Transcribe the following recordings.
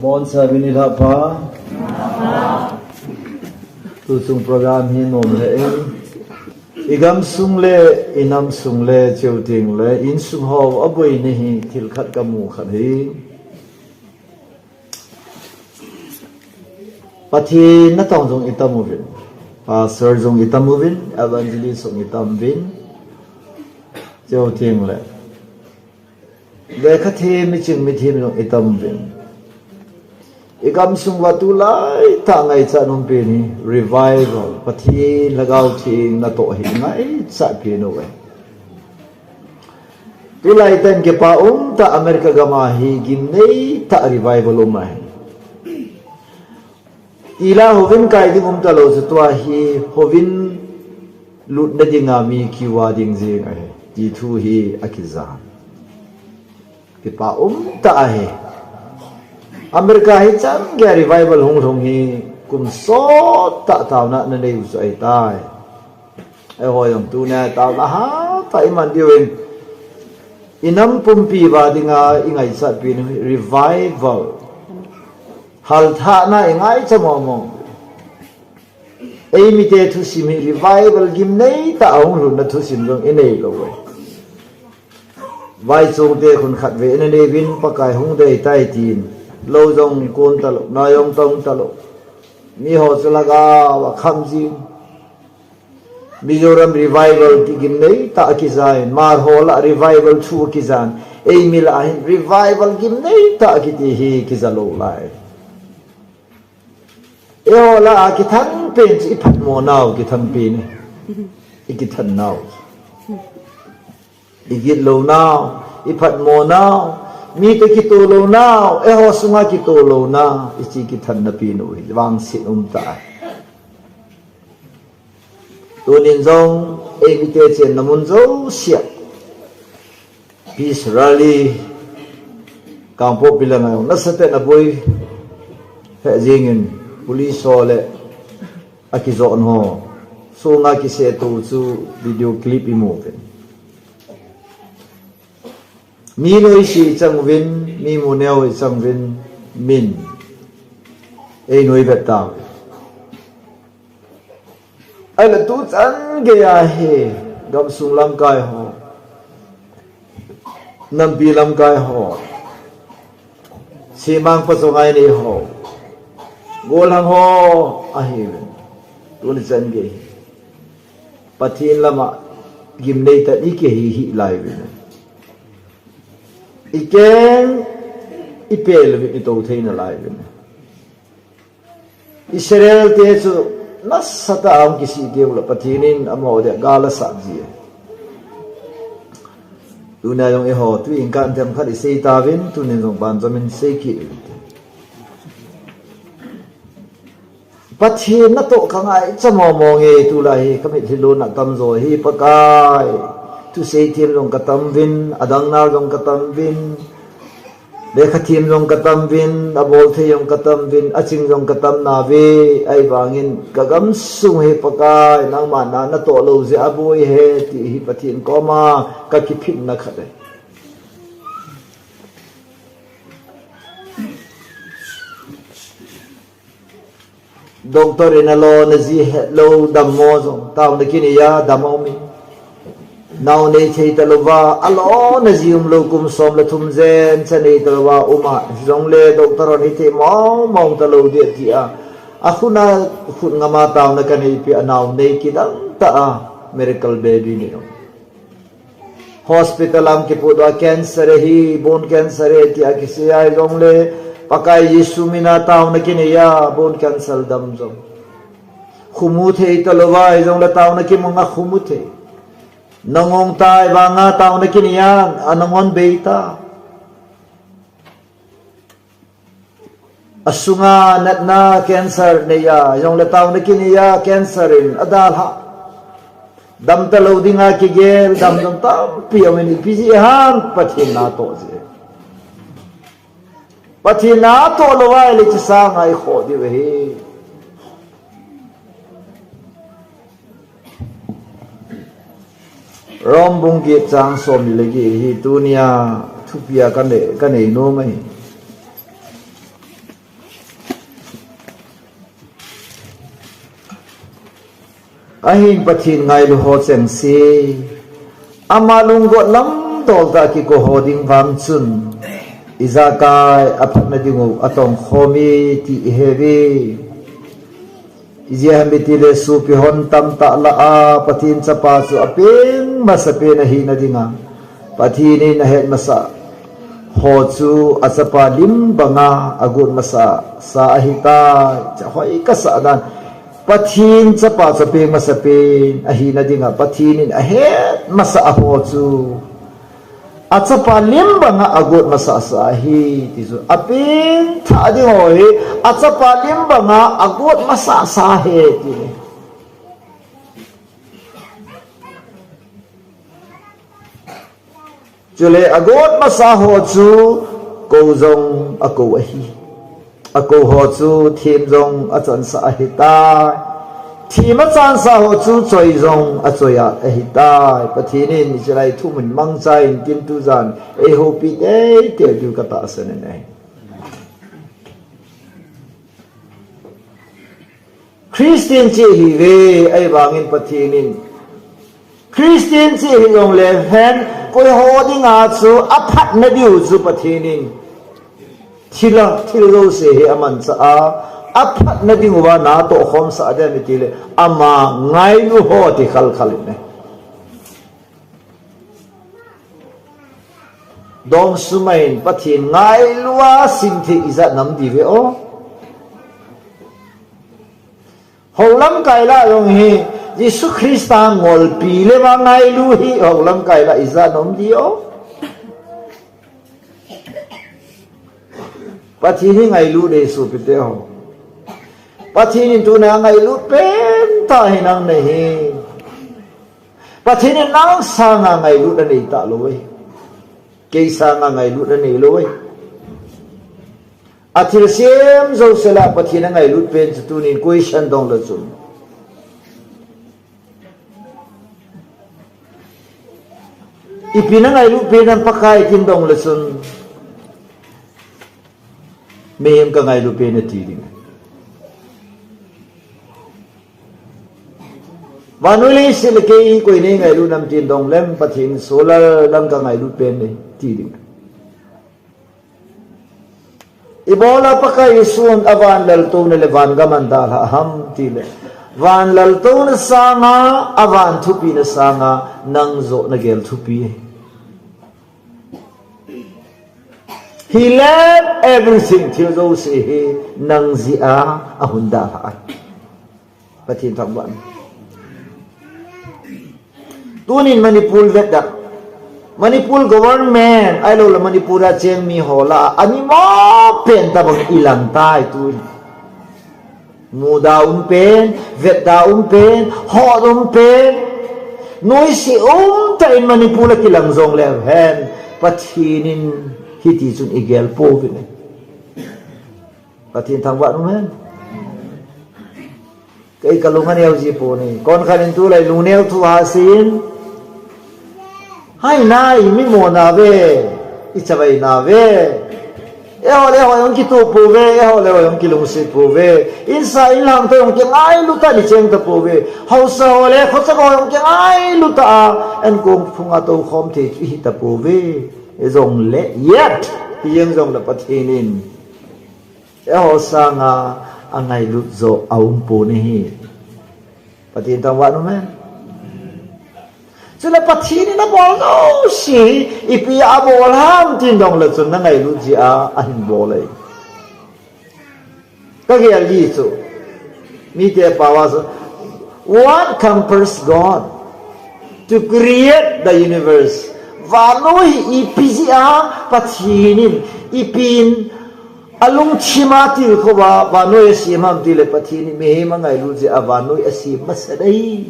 Mon sabini tha pa tu sung program hi nom le igam sung le inam sung le cheu ting le in sung ho aboi ni hi thil khat ka mu khat hi pathi na tong jong itamovin pastor jong itamovin evangelist jong itamvin cheu ting le khathi mi ching mi thim jong itamvin igam sung watu lai ta ngai cha nong pe ni revival pathi lagaw thing na to hi ngai cha pe no we tu lai ten ke pa ta america gama hi gim nei ta revival mai ila hovin kai ding ta lo zu twa hi hovin lut na dinga mi ki wa ding je ngai ti thu hi akizan ke pa ta he America hi chang ge revival hong thong hi kum so ta taw na na nei us ai tai ai hoi yong tu na taw na ha ta iman diwen inam pumpi ba dinga ingai sa pin revival hal tha na ingai chamo mo ei mi te thu sim revival gim nei ta hong lu na thu sim jong inei lo we vai chung te khun khat ve na nei win pakai hong dei tai tin lâu dòng côn talo nói ông tông talo mi ho selaga wa khamji Mizoram revival ki gimnei ta kizai mar hola revival chu kizan ei mila hin revival gimnei ta kiti hi kizalo lai e hola ki than pen chi phat mo naw ki tham pin ki than naw igit lo naw i phat mo naw mi te ki to lo now e ho sunga ki to lo na ichi ki than na pi no wang sin ta to nin zong e mi te chen na mun zo sia peace rally kam po bilang na sa te na boy he jingin police ole akizo on ho so nga ki se to chu video clip i mo mi loi si chang vin mi mu neo chang vin min ei noi bet ta ai la tu chan ge ya he gam sung lam kai ho nam pi lam kai ho si mang pa so ngai ni ho go lang ho a hi tu ni chan ge pathin lama gim nei ta ni ke hi lai vin Iken ipel vi ito theina lai vin Israel te chu nasata ang kisi geula pathinin amo de gala sabji tuna yong e ho tu in kan tem khari sei ta vin tunin jong ban jamin sei ki pathin na to khangai chamo mo nge tu lai kamit hilu na tam zo hi pakai tu sei tim long katam vin adang nar long katam vin dekha tim long katam vin abol the yong katam vin aching long katam na ve ai wangin kagam sung he pakai nang ma na to lo je aboi he ti hi pathin koma ka ki phin na khade doctor in alo na ji lo dam mo jong taw na kini ya damo mi now nei thei talova alo na zium lo kum som la thum zen chani talwa uma jong le doctor ni the mo mong talo de ti a akhuna khun ngama taw na kanei pi anaw nei ki dang ta a miracle baby ni hospital am ke podwa cancer hi bone cancer ti a kisi ai jong le pakai yesu mina taw na kini ya bone cancer dam jong khumu thei talwa jong la taw na ki monga khumu thei nangong tai banga taw na kiniyan anangon beita asunga natna cancer neya yong la taw na kiniya cancer in adal ha dam talo dinga ki gel dam dam tam piameni pisi han pathin na to je pathin na to lowai le chisa ngai kho di we rom bung ge chang som le gi hi tunia thupia kan nei no mai ahin pathin ngai lu ho cheng si amalung go lam tol ta ki ko hoding wang chun izakai aphatna dingu atong khomi ti hevi ije hamiti le su pi hon tam ta la a pathin chapa chu apeng masape na hi na dinga pathini na het masa ho chu asapa lim banga agun masa sa ahita chahoi kasa dan pathin chapa chape masape ahi na dinga pathinin a het masa ho chu achapa lim banga agut masa sa hi ti chu apin tha di hoi achapa lim banga agut masa sa he ti chule agot masa ho chu ko zong ako ahi ako ho chu thim zong achan sa ahi ta thim achan sa ho chu choi zong achoya ahi ta pathinin ichrai thu mun mang chai tin tu jan e ho pi e te du ka ta san ne Christian chi hi ve ai bangin pathinin Christian chi hi yong le hen koi ho ding a chu aphat na diu chu pathinin thilo se he aman cha a aphat na ding wa na to khom sa de mi tile ama ngai lu ho ti khal khal ne dong sumain pathin ngai luwa sim thi iza nam di ve o holam kai la yong hi Yesu Krista ngol pi le wa ngai lu hi holam kai la iza nom di o pathini ngai lu de su pi te ho pathini tu na ngai lu pen ta hi nang ne hi pathini nang sa nga ngai lu da nei ta loi ke sa nga ngai lu da nei loi athil sem zo sela pathina ngai lu pen tu ni question dong la chu ipina ngai lu pen an pakai kin dong la sun mem ka ngai lu pen ti ding vanuli silke koi ne ngai lu nam tin dong lem pathin solar lam ka ngai lu pen ne ti ding ibola pakai sun avan lal to ne levan ga mandal ham ti le van lal to na sanga avan thupi na sanga nang zo na gel thupi he left everything till those he nang zia ahunda ha pathin thakban tunin manipur veda manipur government ai lo la manipura cheng mi hola ani mo pen ta bang ilang tai tu muda pen veda pen ho pen noi si ta in manipura kilang zong le hen pathinin hiti chun igel po vine pathin thangwa nu hen kai kalungan yaw ji po ni kon khanin tu lai lunel thu hasin hai nai mi mo na ve ichabai na ve e ho le ho yong ki tu po ve e ho le ho yong ki lung si po ve insa in lam to yong ki ngai lu ta ni cheng ta po ve hau sa ho le kho sa ho yong ki ngai lu ta en kong phunga to khom the hi ta po ve zong le yet yang zong la pathinin e ho sanga angai lut zo aum po ni hi pathin tang wa no men chula pathini na bol no si ipi abol ham tin dong la chun na ngai lu ji a hin bolai ka ge li chu mi te pawas what compares God to create the universe vanoi ipizia pathinin ipin alung chimati ko ba vanoi simam dile pathini me mangai lu je avanoi asi masadai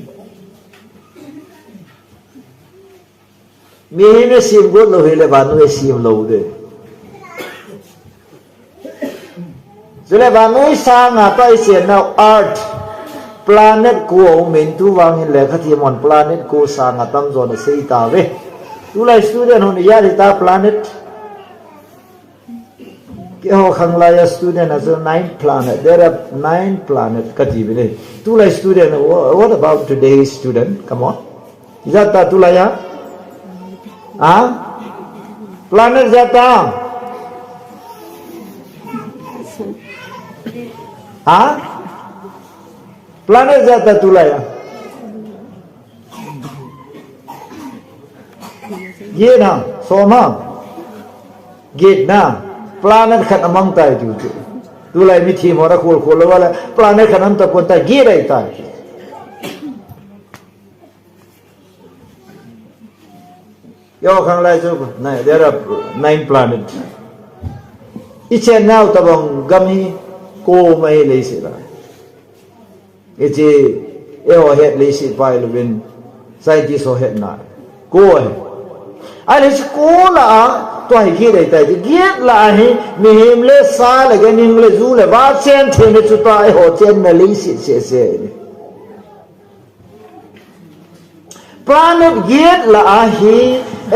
me ne sim go lo hele vanoi sim lo de jule vanoi sanga pai se now earth planet ko men tu wang in le khathi mon planet ko sanga tam zona sei ta ve tu lai student hon ya ta planet ke Kyo Kanglaya student as a 9 planet. There are 9 planets. Katibine. Tulay student. What about today's student? Come on. Is that Tulaya? Planet Jata. Planet Jata Tulaya. Ye na. Soma. Gate na. Planet kan among tay tu lai mi thi mora khol khol wala planet kan am ta kon ta gi rai ta yo khang lai chu na there are 9 planets each and now ta bang gami ko mai le si la eje e ho het le si pai lu bin scientist ho het na ko ai le ko la तो है की रहता है गेट लाही मिहिमले साल अगे निंगले जूले बात चेन थे में चुता है हो चेन में ली से planet गेट लाही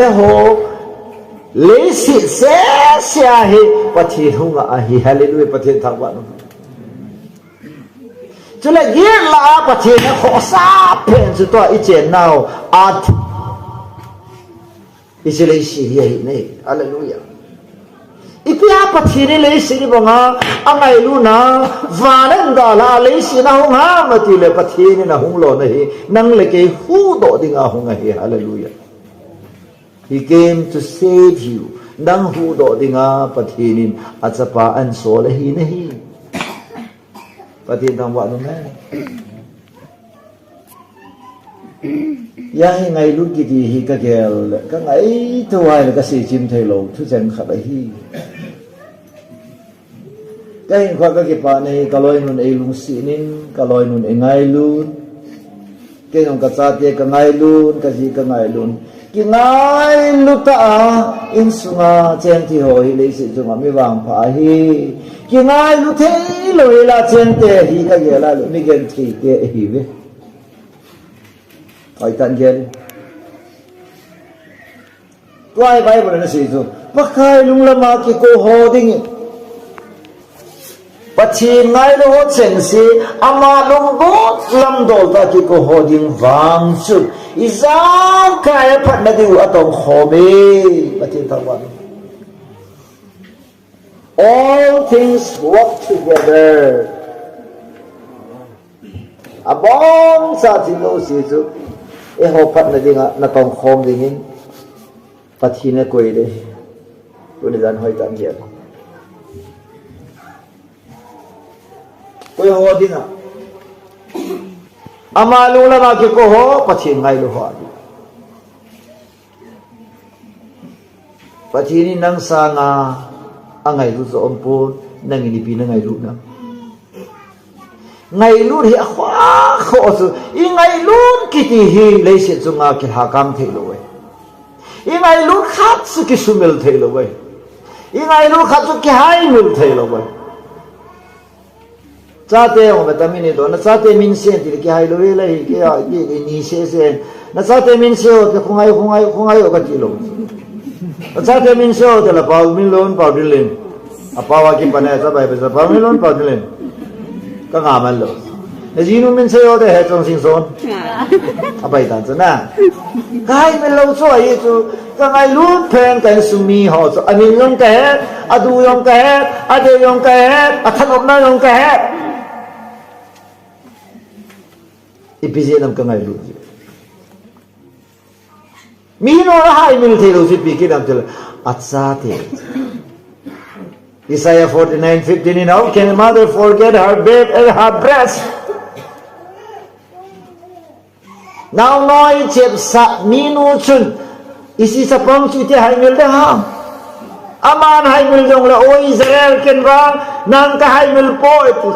ए हो ले से आहे पथी हुआ आही हालेलुया पथी थावानो चले गेट ला पथी ने खोसा पेन चुता इचे नाउ आठ इसे ले सी ये नहीं हालेलुया इपिया पथीने ले सी बंगा अंगाई लुना वारंगा ला ले सी ना हुआ मती ले पथीने ना हुलो नहीं नंग लेके हु दो दिंगा हुआ ही hallelujah He came to save you नंग हु दो दिंगा पथीने अचपा अंसो ले ही नहीं पथीन तंग वालों में yang ngai lu ki di hi ka gel ka ngai to ai ka si chim thai lo thu chen kha ba hi ka hin kha ka ki pa nei ka loi nun ei lung si nin ka loi nun e ngai lu ke nong ka cha te ka ngai lu ka ji ka ngai lu ki ngai lu ta in sunga chen thi ho hi le si chung mi wang pha hi ki ngai lu thei lo la chen te hi ka gel la mi gen thi te hi ve hỏi tận nhiên quay bay vào nó xì rồi bắt khai lung lâm mà cái cô hồ đinh bắt chi ngay nó hốt sen xì ama lung đốt lâm đổ ta cái cô hồ đinh vàng chút izang cái phát na điều ở trong hồ bê bắt chi thằng bạn all things work together abong sa thì nó xì rồi e ho phat na dinga na tong khom dingin pathina koi de tuni dan hoi tan hian koi ho dinga ama lu la ma ke ko ho pathin ngai lu ho di pathini nang sa nga angai lu zo ompun nang ni pi na ngai lu na ngày luôn hi khóa khổ sự y ngày luôn kiti hi lấy sự chung ngà kí hạ cam thấy rồi y ngày luôn khác sự kí sumil thấy rồi y ngày luôn khác sự kí hai mil thấy rồi cha te ông beta mini đó na cha te min sen thì kí hai rồi lấy kí ni sen na cha te min sen thì không ai ở cái gì luôn na cha te min sen thì là bao min lon bao đi lên à bao cái pane cha bài bây giờ bao min lon bao đi lênก็งามันเลยในจีนมันเชื่อได้เหตุจงสิงสนเอาไปต่างจังนะใครเป็นเราช่วยจู่ก็ไงรู้เพลงกันสุมีหออันนี้ยองแก่อดูยองแก่อเดียองแก่อทันอมน้ายองแก่อีพีเจนำก็ไงรู้มีโน้ตให้มิลเทโลสิปีกินำจะอัศจรรย์Isaiah 49:15 How can a mother forget her babe and her breast? Now nói chép sa minu chun isi sa pang chu ti hai mil da ha aman hai mil dong la o Israel ken ba nang ka hai mil po ito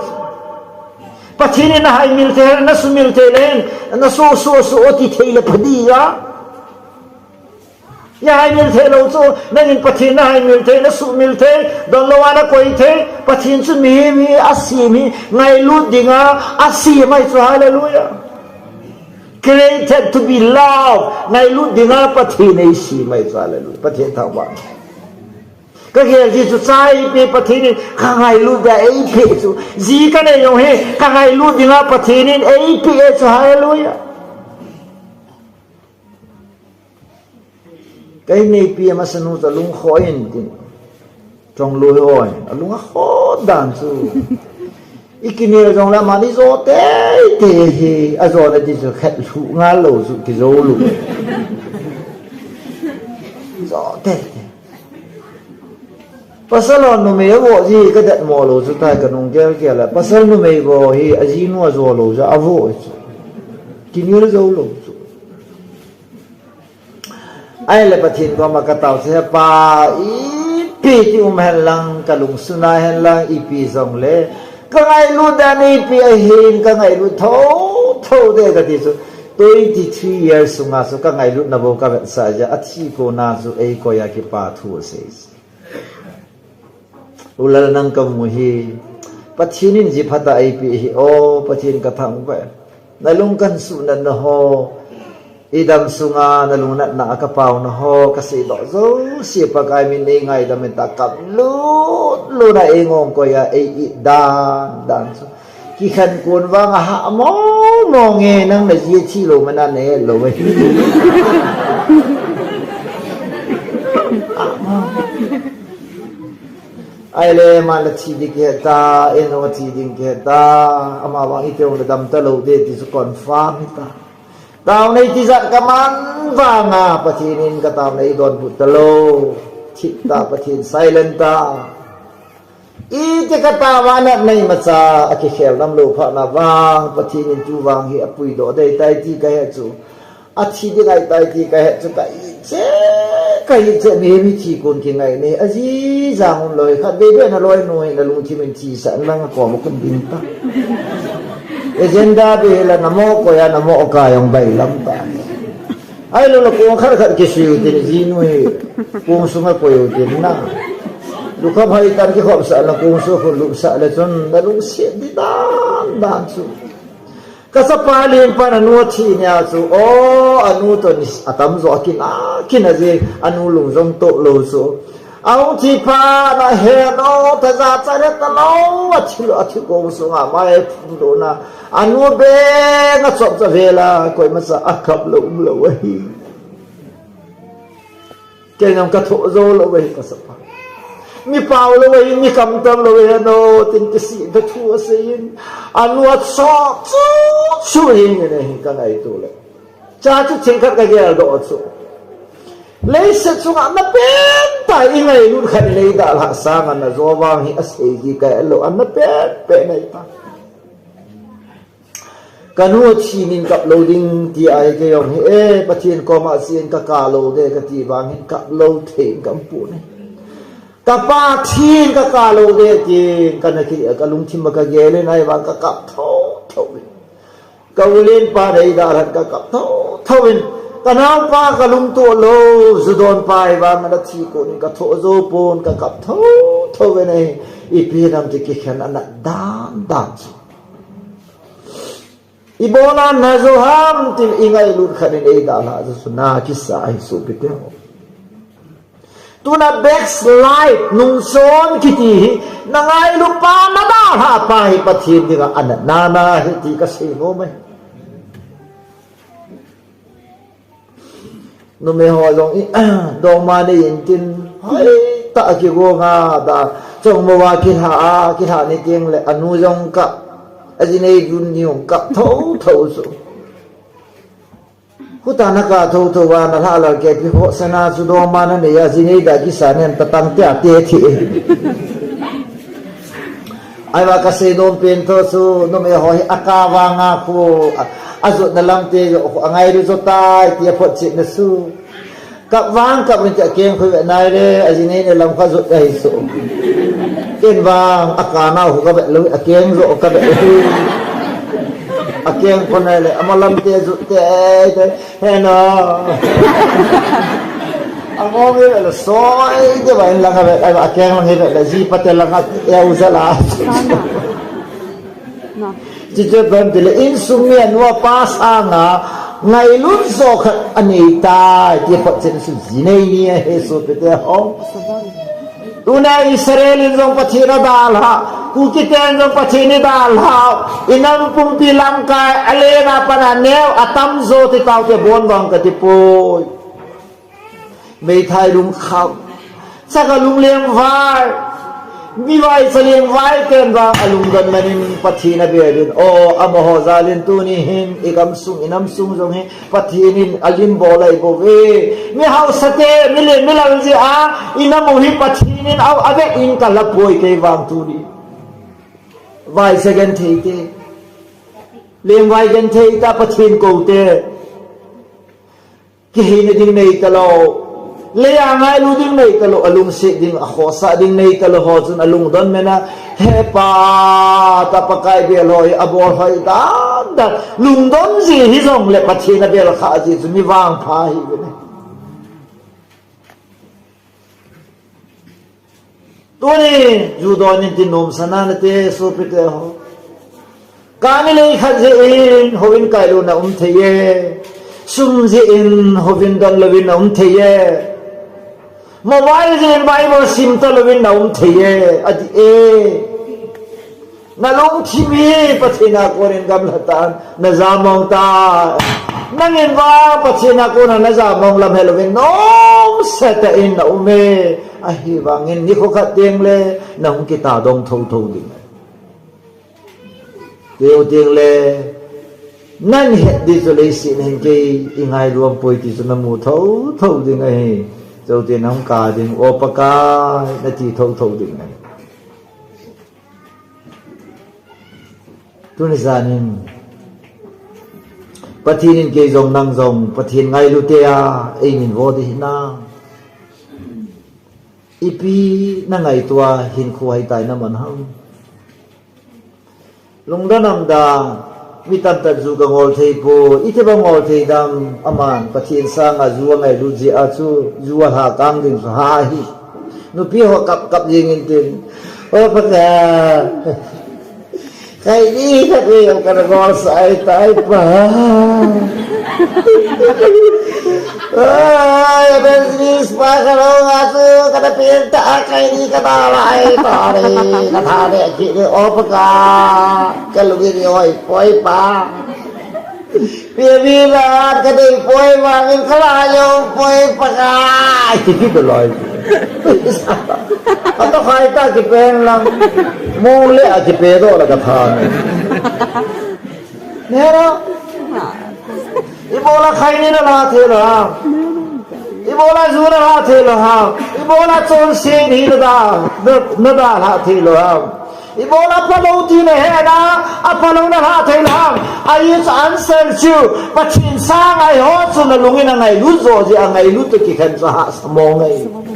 pathini na hai mil te na sumil te len na so oti te le phadi ya ya hai mil the lo chu nangin pathin na hai mil the na su mil the don lo ana koi the pathin chu mi asi mi ngai lu dinga asi mai chu hallelujah created to be loved ngai lu dinga pathin ei si mai chu hallelujah pathin thawa ก็เกี่ยวกับใจเป็นประเทศนี้ข้างในรู้ได้ไอ้เพจุจีกันเนี่ยยังเห็นข้างในรู้ดีว่าประเทศนี้ไอ้เพจุหายเลยอ่ะก็ในปีมาสนุกแต่ลุงคอยจริงจงลุยอ้อยลุงก็โคตรดันสู้อีกนี่จงละมาดิโซเต้เต้เฮอโซเดติโซแค่ลูงาโลสุกิโซลูโซเต้pasal nu me wo ji ka dat mo lo su ta ka nong gel gel la pasal nu me wo hi aji nu zo lo ja avo ki ni zo lo ai le pathin ko ma ka taw se pa i pi ti um hen lang ka lung suna hen lang i pi zong le ka ngai lu da ni pi a hin ka ngai lu tho de ka ti su 23 years sunga su ka ngai lu na bo ka sa ja athi ko na su ei ko ya ki pa thu se ulal nang kamuhi pathinin ji phata ai pi hi o pathin ka thang ba nalung kan su nan na ho idam sunga nalung na ka paw na ho ka se do zo si pa kai min nei ngai da men ta kap lu na e ngom ko ya e i dan su ki khan kun wa nga ha mo nge nang na ji chi lo ma na ne lo we ai le ma la chi di ke ta eno chi ding ke ta ama wang ite on dam ta lo de ti su confirm ta taw nei ti zat ka man wa nga pathinin ka taw nei don bu ta lo chi ta pathin silent ta i te ka ta wa na nei ma cha a ke khel nam lo pha na wang pathinin chu wang hi apui do dei tai ti ka he chu a chi di ngai tai ti ka he chu ka che cái chuyện này mình chỉ còn cái ngày này à gì rằng lời khát bê bê nó lôi nuôi là luôn thì mình chỉ sẵn năng có một con bình ta agenda bê là namo có ya namo cả yang bảy lắm ta ai lo là cũng khát khát cái sự tiền gì nuôi cũng sung có yêu tiền na lúc không hay tan cái hộp sợ là cũng số hồn lụm sợ là chôn là luôn xiết đi đan su kasapalin pa anu thi nya su o anu to ni atam zo kin aje anu lung jong to lo so au thi pa na he no ta za cha le ta lo a thi ko so nga mai phu do na anu be nga chop cha vela koi ma sa akap lo hi ke ngam ka tho zo lo we kasapa mi pau lo we mi kam tam lo we no tin ki si da thu se yin anu so chu yin ne ka nai tu le cha chu thing khat ka gel do chu le se chu na pen ta i ngai lu khan le da la sa na zo wang hi ase gi ka lo an na pe nai ta kanu chi nin kap loading ti ai ke yong he e pathin ko ma sien ka lo de ka ti wang hin kap lo theng kam pu ne kapa thin ka lo de ti kan ki ka lung thim ka gele nai wa ka kap tho ka ulin pa dei da ran ka kap tho win kanang pa ka lung to lo zudon pai wa ma da thi ko ni ka tho zo pon ka kap tho we nei i pi nam ti ki khan an dan ibola na zo ham tim ingai lu khan nei da la zo na ki sa ai su pi te tu na backslide nung son kiti nangai lu pa na da ha pa hi pathin ni ga an na hi ti ka se ngo mai no me ho long i dong ma ne yin tin hai ta ki go nga da chong mo wa ki ha ni ting le anu jong ka ajine yun ni ong ka tho so Kutana ka tho wa na la la ke ki ho sana su do ma na ne ya jine da ki sa ne ta tang te thi ai wa ka se don pen to su no me ho aka wa nga ko azo na lang te angai ri zo tai ti phot chi na su ka wang ka bin ta ken khu ve nai re ajine ne lam kha zo dai so ken wang aka na hu ka be lu ken zo ka be akeng konele amalam te zu te he no among le soi de ba lang ka akeng lang he le ji pate lang ya uzala no ji je ban de le insumia no pasa nga ngai lun zo khat ani ta ti pat chen su ji nei ni he so pe te ho ตูเนอิสราเอลินจงปะทีระดาลฮะกูคิดเองจงปะทีนิดาลฮะอินังปุ่มปีลังกายอเลนาปนาเนวอัตัมโซติตาวเตบวนวังกติปุยไม่ไทยลุงขับสักลุงเลี้ยงไว้มีไว้เสลียงไว้เกินว่าอลุงกันมันปะทีนเบียดินโออมโหซาลินตูนี่หินอีกำซุงอินัมซุงจงเฮปะทีนินอลิมโบไลโบเวมีเฮาสเตมิเลมิลันซีอาอินัมหิปะทีนินเอาอเวอินกัลปวยเกวังตูนีไว้เสกันเทเตเลี้ยงไว้กันเทตาปะทีนกูเตกิหินดิ่งในตลอดเลี้ยงไงลูดิ้งในตลอดอลุงเสดิ้งอโคสะดิ้งในตลอดหอจุนอลุงดอนเมนะเฮปาตาปะกายเบลอยอบอลหอยดานดัดลุงดอนจีฮิซงเล็ปะชีนเบลขาจีจุมีวางพายอยู่เนี่ยตัวนี้ยูดอนินตินมสนานเตสุปิเตหการนี้เลยขัดเองหวินไกลูนะเทเยซุมจีอินหวินดอนลวินะเทเยมาไว้จีนไว้มาซิมตลวินนะเทเยอดีเอนาลงที่มีปะเทนาโกรินกำลังตานนาจามองตานั่งเห็นว่าปะเทนาโกนันนาจามองลำเฮลวินน้องเสตอินนะเมอหิวังเงินนี่เขาขัดเตียงเลยน้องกิตาดงทูดิ่งเดียวเตียงเลยนั่นเหตุที่จะเลยสิ่งเห็นใจอิงไงรวมป่วยที่จะนำมูทูดิ่งไงเจ้าเตียงน้องกาดิ่งโอปกานาทีทูดิ่งไงตุนิสานินปะทีนินเกยจงนังจงปะทีนไงลุเตียเอ็นินโวดิหินาอีปีนั่งไงตัวหินคุยตายน้ำมันห้องลงด้านน้ำดามีตันตัดจูกังอลเทโปอีเทบังอลเทดำอามันปะทีนสร้างอาจูไงดูจีอาจูจูหากังดินหาหินุพี่หัวกับยิงอินตินโอ้ปะกาใครดีถ้าเรียกกันก็สายตายป่าเป็นสิ่งสปาร์กโลอาซูกันเป็นตาใครดีกันอะไรต่อเลยกันท่าเนี่ยคิดโอปกากันลุยอ้อยปล่อยป่าเพียบีลากันได้ปล่อยมาเป็นขลายงปล่อยปากาคิดตลอดatau khaita kipen lang mule a kipedo la kathan nero ibola khaini na la thela ibola zura la thela ibola chon sin hi da na da la thela ibola palauti ne he na apalo na la thela I is answer to pachin sang ai ho chu na lungin ngai lu zo ji ngai lu to ki khan sa mo ngai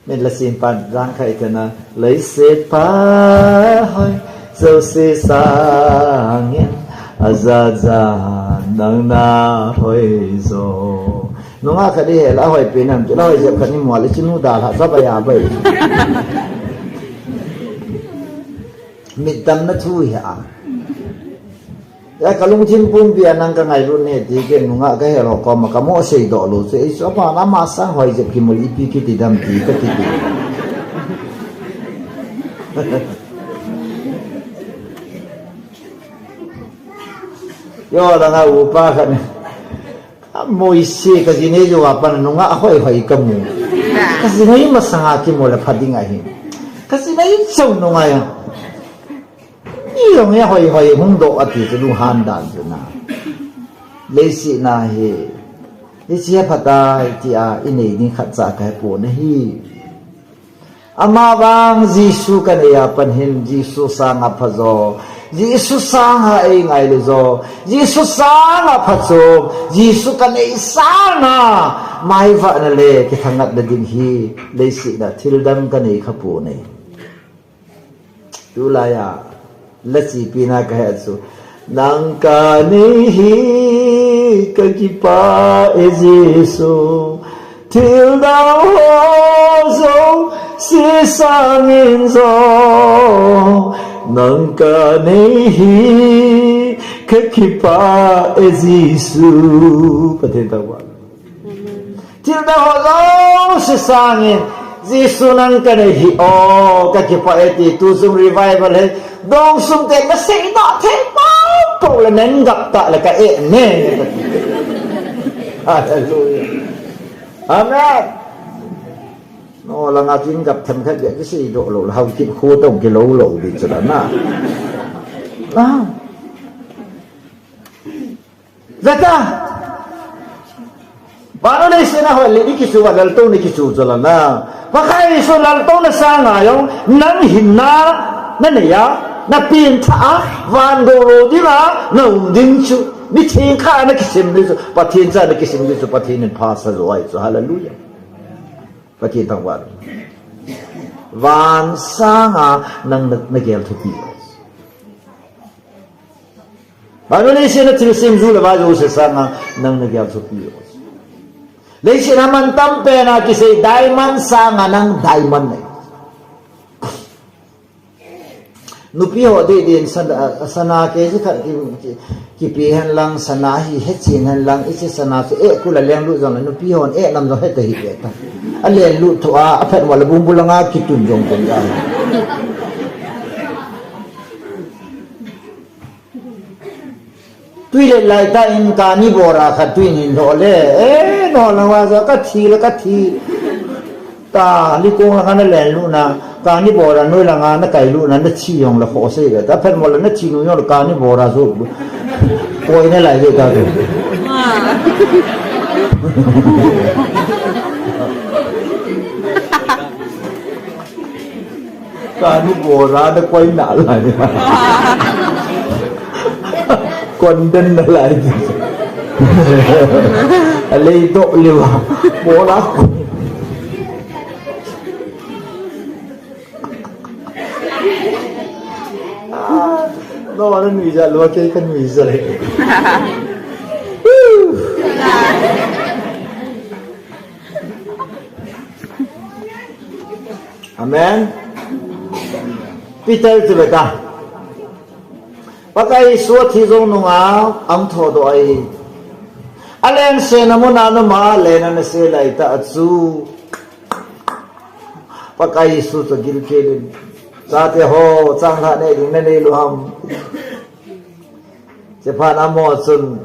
nên là xin bạn giang khai thần à lấy xếp phá hơi dâu xê xa nghiên ra nâng na hồi rồi nó ngã khai đi hệ là hồi bên nằm chỗ đó hồi dẹp khai đi mùa lấy chân hú đà hạ sắp bày à bày mịt tâm nó thui hả cái lung thiên phun bia năng cái ngày luôn này thì cái nung cái hệ họ có mà cái mỏ xây đỏ luôn sẽ số mà nó mà sáng hồi dẹp cái một ít cái thì đâm thì cái thì yo là ngài upa cái mồi xe cái gì này jo apa nung hồi cái mù cái gì này mà sang cái mồi là phát đi ngay cái gì này trông nung ngay yung ya hoy hung do ati lu han dan na le si na he le si phata ti a inei ni khat cha kai po na hi ama bang jisu kan ya pan hin jisu sang a phazo jisu sang ha ei ngai le zo jisu sang a phazo jisu kan ei sang na mai va na le ki thangat da ding hi le si na thil dam kan ei khapu nei tu la ya lasi pina kaya so nangka nehi kakipa eziso till thou so si sangin so nangka nehi kipa ezisu patenta wa tilda hozo sesangin Jisu nang kane hi o ka kipa eti tu sum revival he dong sum te na sei da the pa to la nen gap ta la ka e ne hallelujah amen no la nga tin gap tham kha ge cái gì độ lộ hau kip khu tong ki lo lo đi cho na zata baru ni sina ho le ni kisu wa dal to ni kisu cho la na pakai so lal to na sa nga yong nang hinna na ne ya na pin tha van do ro di la no ding chu ni thing kha na kisim ni so pathin cha na kisim ni so pathin ni pha sa lo ai so hallelujah pathin tang wa van sa nga nang na gel thu pi baru ni sina til sim zu la ba jo se sa nga nang na gel thu pi lấy sự naman tampe na kasi diamond sa nga ng diamond na nupi ho di din sana kesi kipihan lang sana hi hetsinhan lang isi sana so kula leng lu zong nupi ho nam zo het hi ta alen lu thua aphet wala bumbulanga kitun jong tong ya tuy lại ta in cả ni bora khát tuy nhìn đó le nó là hoa ra cắt thi ta đi cùng là cái này luôn na cả ni bora nuôi là ngàn nó cày luôn na nó chi yong là khó xây cái ta phải một lần nó chi nuôi nó cả ni bora rồi coi nó lại vậy ta rồi cả ni bora nó quay nã lại Kondan na lang alay to liwa bola ko no ano nuisa luwa kay kan nuisa le amen Peter tu beta pakai suat hizong nunga ang todo ay alen se namo na ma lena na se lai ta atsu pakai su to gil kelin sa te ho chang ha ne ding ne lu ham se pha na mo sun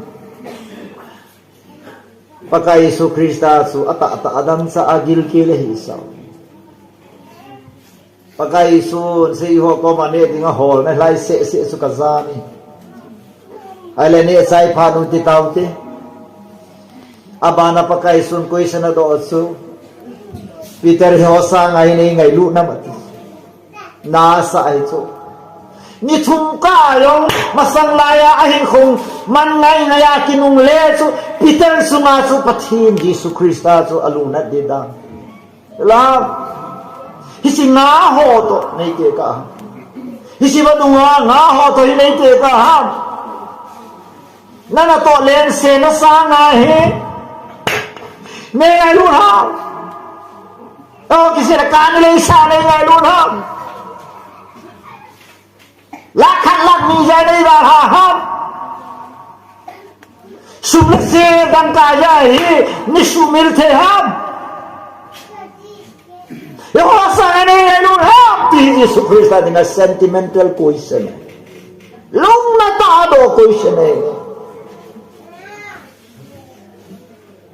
pakai su krista su ata adam sa agil kele hi sa pakai sun se ho ko mane dinga hol na lai se su kazani ale ne sai phanu ti tauti abana pakai sun koi sana do su Peter ho sa ngai nei ngai lu na mati na sa ai chu ni thum ka yong masang laya ahin khong man ngai na ya kinung le chu Peter su ma chu pathin Jesus Christa chu aluna de da la hisi nga ho to nei ke ka hisi ba nga ho to nei ke ka ha nana to len se na sa nga he me ai lu ha kisi na kan le sa le ngai lu ha la khat lak mi ja dei ba ha sum se dan ka ja hi ni sumil the ha yo sa ne lu ha ti Jesus Christ na sentimental question lung na ta do question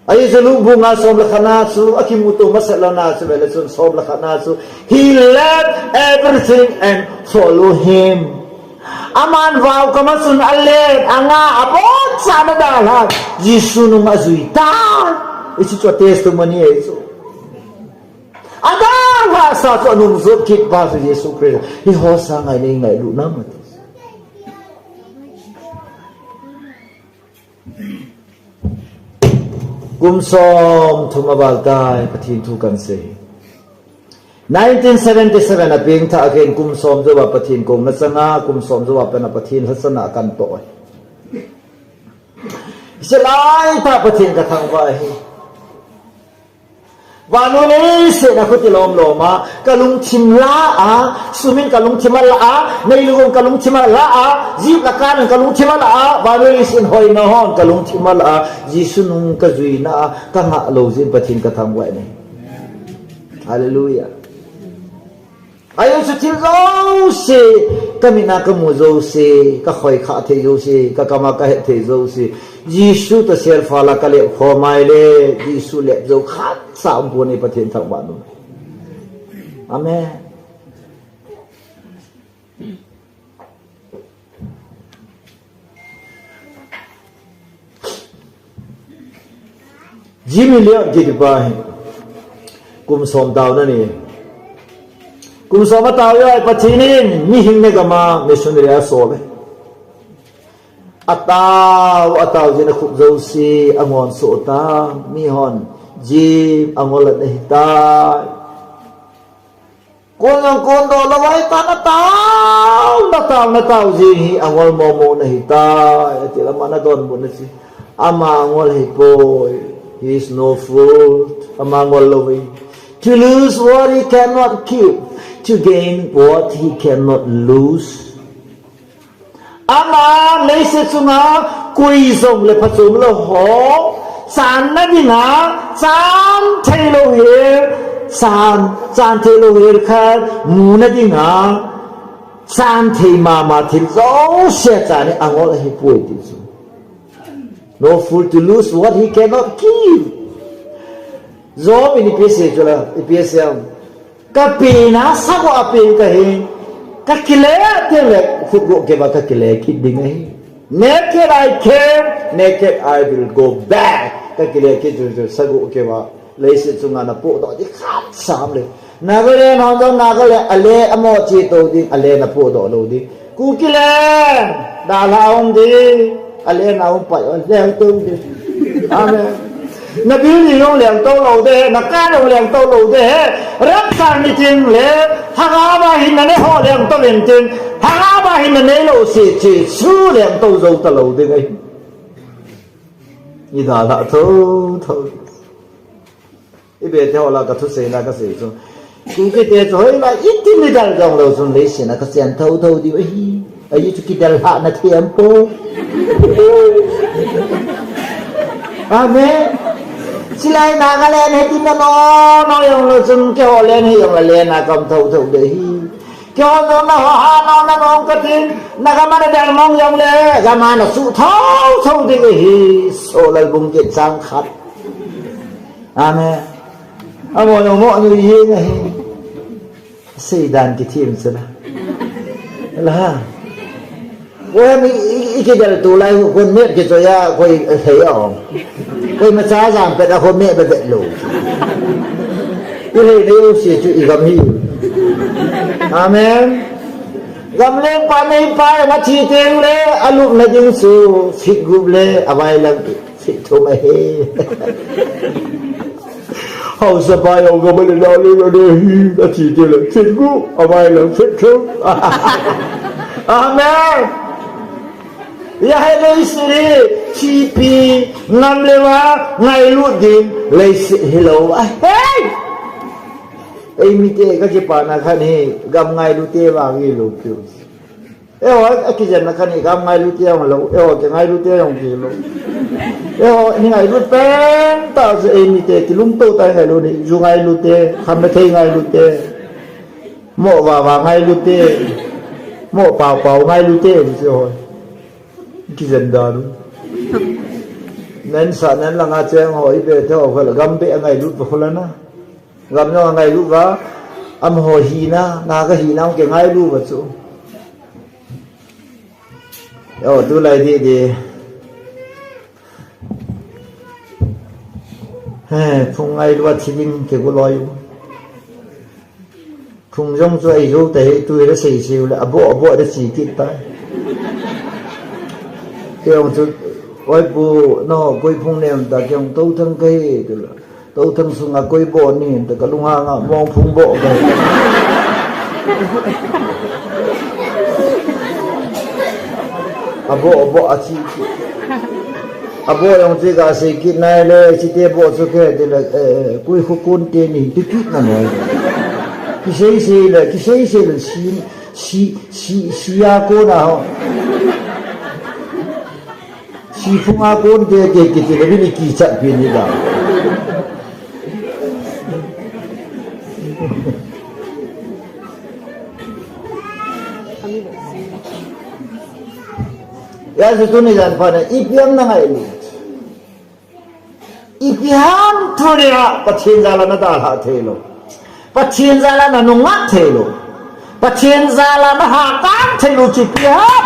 ay sa lubong nga som lakhana su akimuto masalana su bela sun som lakhana su he left everything and follow him aman wow kamasun allet anga apot sana dalan Jisu nung azuita isi cho testimony eso ada sa so nung zokit ba su Yesu Christ hi hosa ngai ngai lu namat kumsom thumabaltai pathin thu kan se 1977 aping tha again kumsom jawa pathin kong na changa kumsom jawa pana pathin hasana kan to selai tha pathin ka thang ba hi วันนี้เสนาคุติลอมโลมากะลุงทิมลาสุมินกะลุงทิมลาในลุงกะลุงทิมลาจีบละกันกะลุงทิมลาวันนี้สินหอยนอนกะลุงทิมลาจีสุนุงกะจุยนะกะงะโลจินปะทินกะทำไว้นี่ฮาเลลูยาayo sutil zo se kamina kamu zo se ka khoi kha the zo se ka kama ka he the zo se jisu ta ser phala ka le khomai le jisu le zo khat sa bu ni pathen thak ba nu amen jimi le ge ba kum som daw na ni kum soma tao yo patinin mi hing ne gama missionary asobe ataw jena khub zo si angon so ta mi hon ji angol na hita kon do lawai ta na taw ji angol mo na hita atila mana don bu na si ama angol hi boy he is no fruit ama angol lawai to lose what he cannot keep to gain what he cannot lose. Ama lấy sự sunga quy dòng le phát sum lo ho san na đi na san thay lo here san thay lo here kha mu na đi na san thay ma thay zo se cha ni angol hi pui ti su no fool to lose what he cannot keep. Zo mi ni pese chola pese ka pina sa ko apin ka he ka kile te le fugo ke ba ka kile ki ding he naked I came naked I will go back ka kile ki jo sa go ke ba le se chunga na po do di khat sam le na ga le no do na ga le ale amo chi to di ale na po do lo di ku kile da la ong di ale na ong pa le to di amen na biu yong liang to lo de na ka lo liang to lo de rak san ni tin le ha ga ba hin na ne ho liang to len tin ha ga ba hin na ne lo si chi su liang to zo ta lo de ngai ni da la tho i be te ho la ka thu se na ka se so ku ke te zo la i tin ni dal jong lo sun le si na ka sian tho di ai chu ki dal ha na thiam po amen silai Nagaland hay tin nó yung lo sun ke ho len hi yung len na kam thâu de hi ke ho no na no ka tin na ka ma da mong yung le ga ma na su thâu de hi so lai bung ke sang khat amen amo no mo như hi ngai sei dan ki thim sana la ôi mình cái giờ tụ lại con mẹ cái rồi à coi thấy ỏng coi mà cha rằng cái đó con mẹ bị bệnh lù cái này đều sẽ chịu gầm hi amen gầm lên qua này phải mà chỉ tiếng lệ alu là những sự fit group lệ avai là fit thôi mà he hậu sa bài ông có mấy lần đó lên đây là chỉ tiếng là fit group avai là fit thôi amen ya hai lấy sự chi pi ngâm lewa ngày lúa din lấy sự hello hey ai mi te ka ke pa na khani gam ngày lúa te wa ngi lo kyu eo cái dân na khani gam ngày lúa te ma lo eo ke ngày lúa te yong ki lo eo ni ngày lúa pen ta se ai mi te ti lung to tai ngày lúa ni ju ngày lúa te kham na thei ngày lúa te mo wa ngày lúa te mo pao ngày lúa te rồi cái dân đó luôn nên sợ nên là ngài chơi hỏi về theo phải là gam bẹ ngày lút vào lần á gam nhau ngày lút vào âm hồi hì na cái hì nào cái ngày lút vào chỗ rồi tôi lại đi không ngày lút thì mình cái có loài không giống cho ai đâu thế tôi đã xây siêu là bộ đã chỉ kịp tay cái ông chú ôi bố nó quay phong nèm ta cái ông tâu thân cây tâu thân xuống ngà quay bộ nè ta cả lung hang mong phong bộ vậy bộ chi อาบ่ยองจิกาสิกินนายเลยสิเตบ่สุเคเดลกุยคุกุนเตนี่ติกินั่นเลยกิเซเซเลยกิเซเซเลยชียาโกนะฮะชีฟุงอาโกนเตเตกิติเลยนี่กิจัดปีนี่ดายาสุตุนิจันพานะอีพิอัมนังไงลูอีพิอัมทุเรียปัจเจนจาลานาตาหาเทโลปัจเจนจาลานานุงัดเทโลปัจเจนจาลานาหาการเทโลจิพิอัม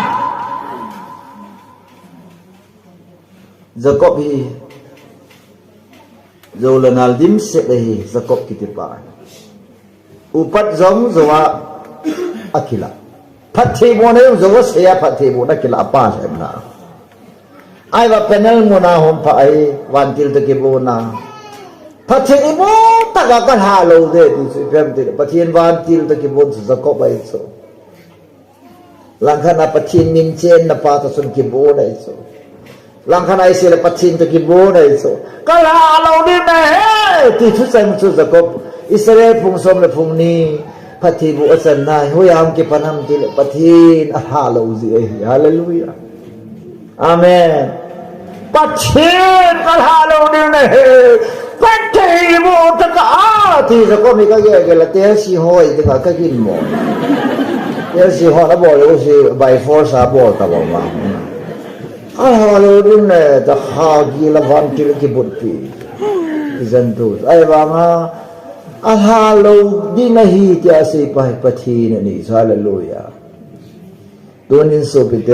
จะกบฮีโจลนัลดิมเสดฮีจะกบกิติปานอุปัตจงจวะอักิลาพัทธิโมเนยจงเสียพัทธิโมนักกิลาป้าใช่ไหมนะไอ้ว่าเป็นเรื่องมุนาหอมไปวันที่ตะกี้โบนาพัทธิโมตะกักันหาโลเดดูสิเพิ่มติพัทธิวันที่ตะกี้โบนสุดก็ไปสุหลังขณะพัทธิมินเชนนับป้าตุสุนกิโบได้สุหลังขณะไอเสียพัทธิตะกี้โบได้สุก็หาโลนี่แม่ที่ทุกสิ่งสุดก็อิสราเอลพุ่งสมและพุ่งนี้พัทธิบุอัศนายหัวยามกิปนัมติลพัทธิอาหาโลซีฮาเลลูยาอาเมนพัทธิอาหาโลนี่นะพัทธิบุตะกาที่จะก็มีก็แย่กันละเตะสีห้อยถึงก็กินหมดเตะสีห้อยแล้วบอกเลยว่าสิใบฟอร์สาบอตะบอกว่าอาหาโลนี่นะจะหากิลวันกิลกิบุตรีจันทุไอ้บางอ่ะอาหาโลดีนะฮีที่อาศัยไปพัทธินี่ฮาเลลูยาตัวนี้สุดเด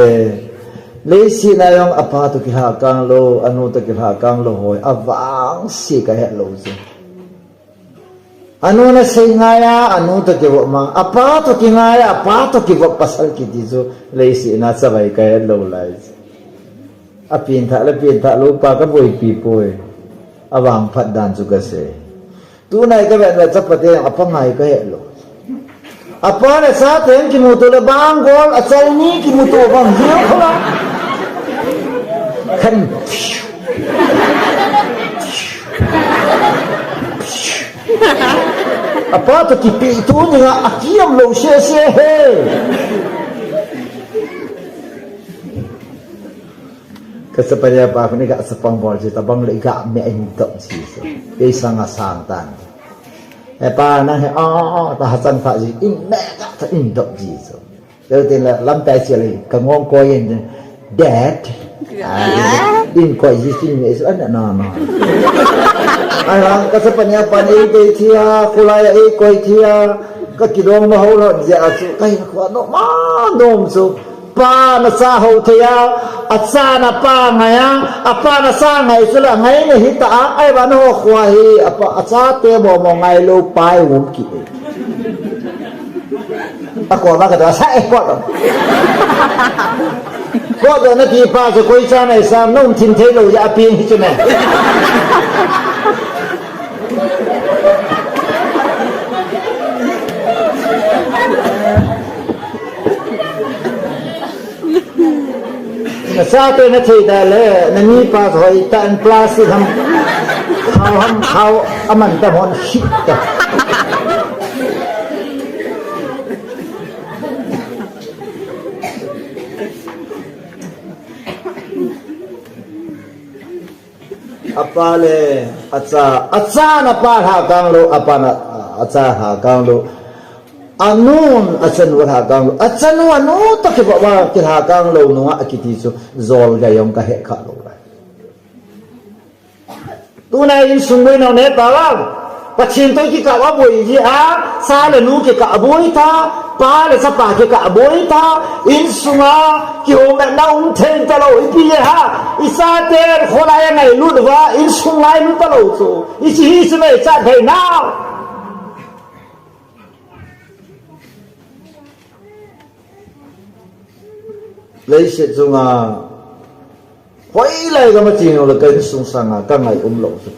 เลยสินายองอภาตุกิหากังโลอนุตุกิหากังโลหอยอวังสิกะเฮโลซิอนุนะสิงายาอนุตุกิวมังอภาตุกิงายาอภาตุกิวปัสสัลกิดิโซเลยสินาสบายกะเฮโลไลส์อภินทะละภินทะลูปากะบุยปีปุยอวังพัดดานจุกะเสtu nai ka vet vet sapate apa ngai ka he lo apa ne sa ten ki mutu le bang gol achal ni ki mutu bang hiu khala khan apa to ki pi tu ni ga akiam lo she she he kesepaya pa ni ga sepang bol si tabang le ga me ai tok si so ei sang asang tan e pa na he ta hasan fa ji in me ga ta in tok ji so de tin la lam tai chi le ka ngong ko yin dad in ko ji sin me so na na ai la kesepaya pa ni de thia kulai ei ko thia ka ki dong ma ho lo ja su kai ko no ma nom so pa na sa ho thia atsa na pa ngaya apa na sa ngai sula ngai ne hita ai ban ho khwa hi apa atsa te bo mo ngai lo pai wum ki ako ba ka da sa e ko do na ki pa so koi sa nai sa nom thin the lo ya pi hi chu ne sa te na thei da le na ni pa thoi tan plastic ham khao aman ta hon shit ta apa le acha na pa ha kang lo apa na acha ha kang lo anun achan wa ha kang achan wa no ta ke ba ki ha kang lo no akiti so zol ga yong ka he kha lo tu na in sungwe no ne ta wa pachin to ki ka wa boi ji a sa le nu ke ka boi ta pa le sa pa ke ka boi ta in sunga ki ho na na un then ta lo i pi ha isa te khola ya ngai lu wa in sungai lu ta lo so i chi hi se me cha thai na lấy sự dung à quay lại cái mà chuyện là cái sung sang à cái ngày lộ rồi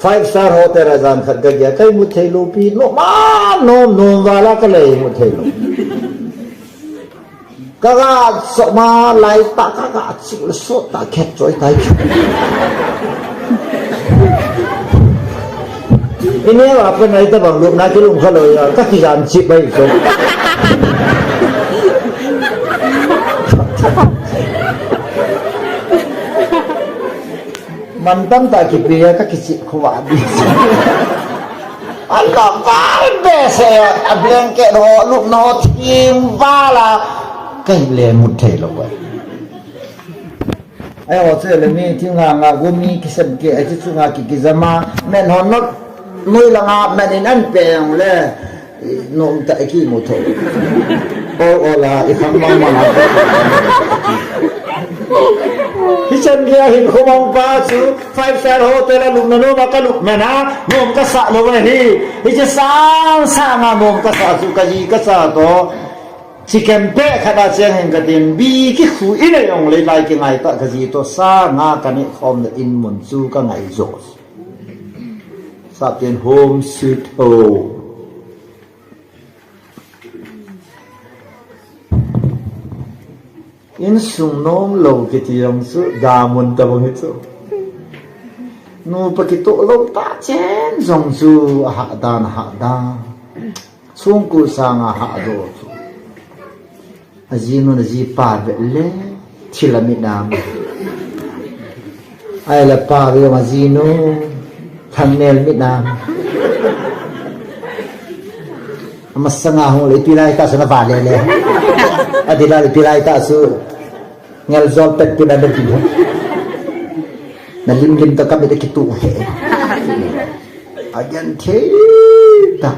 5 star hotel là gian khát cái cái một thầy lô pi nó má nôm nôm vào là cái này một thầy lô kaga soma lai ta kaga chul so ta khet choi tai ini apa nai ta bang lu na ki lung kha loi ka ki jan chi bai so mantam ta ki priya ka ki chi khwa bi Allah vai bese a blanket ho lu no tim va la cái lệ một thể là vậy ai họ sẽ là mi tiếng nga gồm mi cái sân kia ai chú nga cái zama men họ nó nuôi là nga men ăn bèn lệ nôm tại cái một thể ô là ít không mong mà cái sân kia hình không mong ba chú 5-star hotel là lúc nó mà cái lúc men á nôm cái sạ nó vậy đi cái sáng sáng nga nôm cái sạ chú cái gì cái sạ đó chỉ cần bé khá là chẳng hình cái tiền bi cái khu ít này ông lấy lại cái ngày ta cái gì to xa nga cái này không là in muốn chú cái ngày rồi sắp tiền home sweet home in sung nôm lâu cái tiền số đa muốn ta bằng hết số nó phải cái tổ lâu ta chén dòng chú hạ đan xuống cụ sang hạ đồ azino na zi pa le thila mi nam ai la pa ri ma zino thanel mi nam amasanga hong le pilai ta sana va le adila le pilai ta su ngel zol pet pina de pi na lim ta ka be ki tu he ajan the ta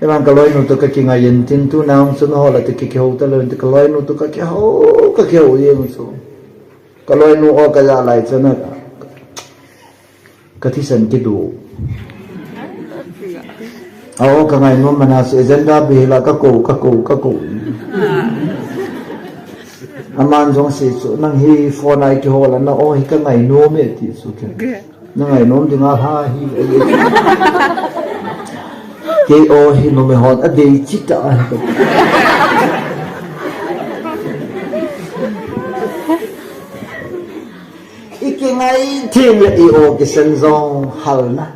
Emang kalau ini untuk kaki ngayen tintu naung suno hola tu kaki hau talo untuk kalau ini untuk kaki hau dia musuh kalau ini oh kerja lain sana katisan kidu oh kangai nom mana se agenda behela kaku aman jong se so nang hi phone ai ki hola na oh hi kangai nom e ti so ke nangai nom di nga ha hi cái ô hi nó mới hỏi ở đây chỉ trả ít cái ngày thiên là ô cái sân dòng hal na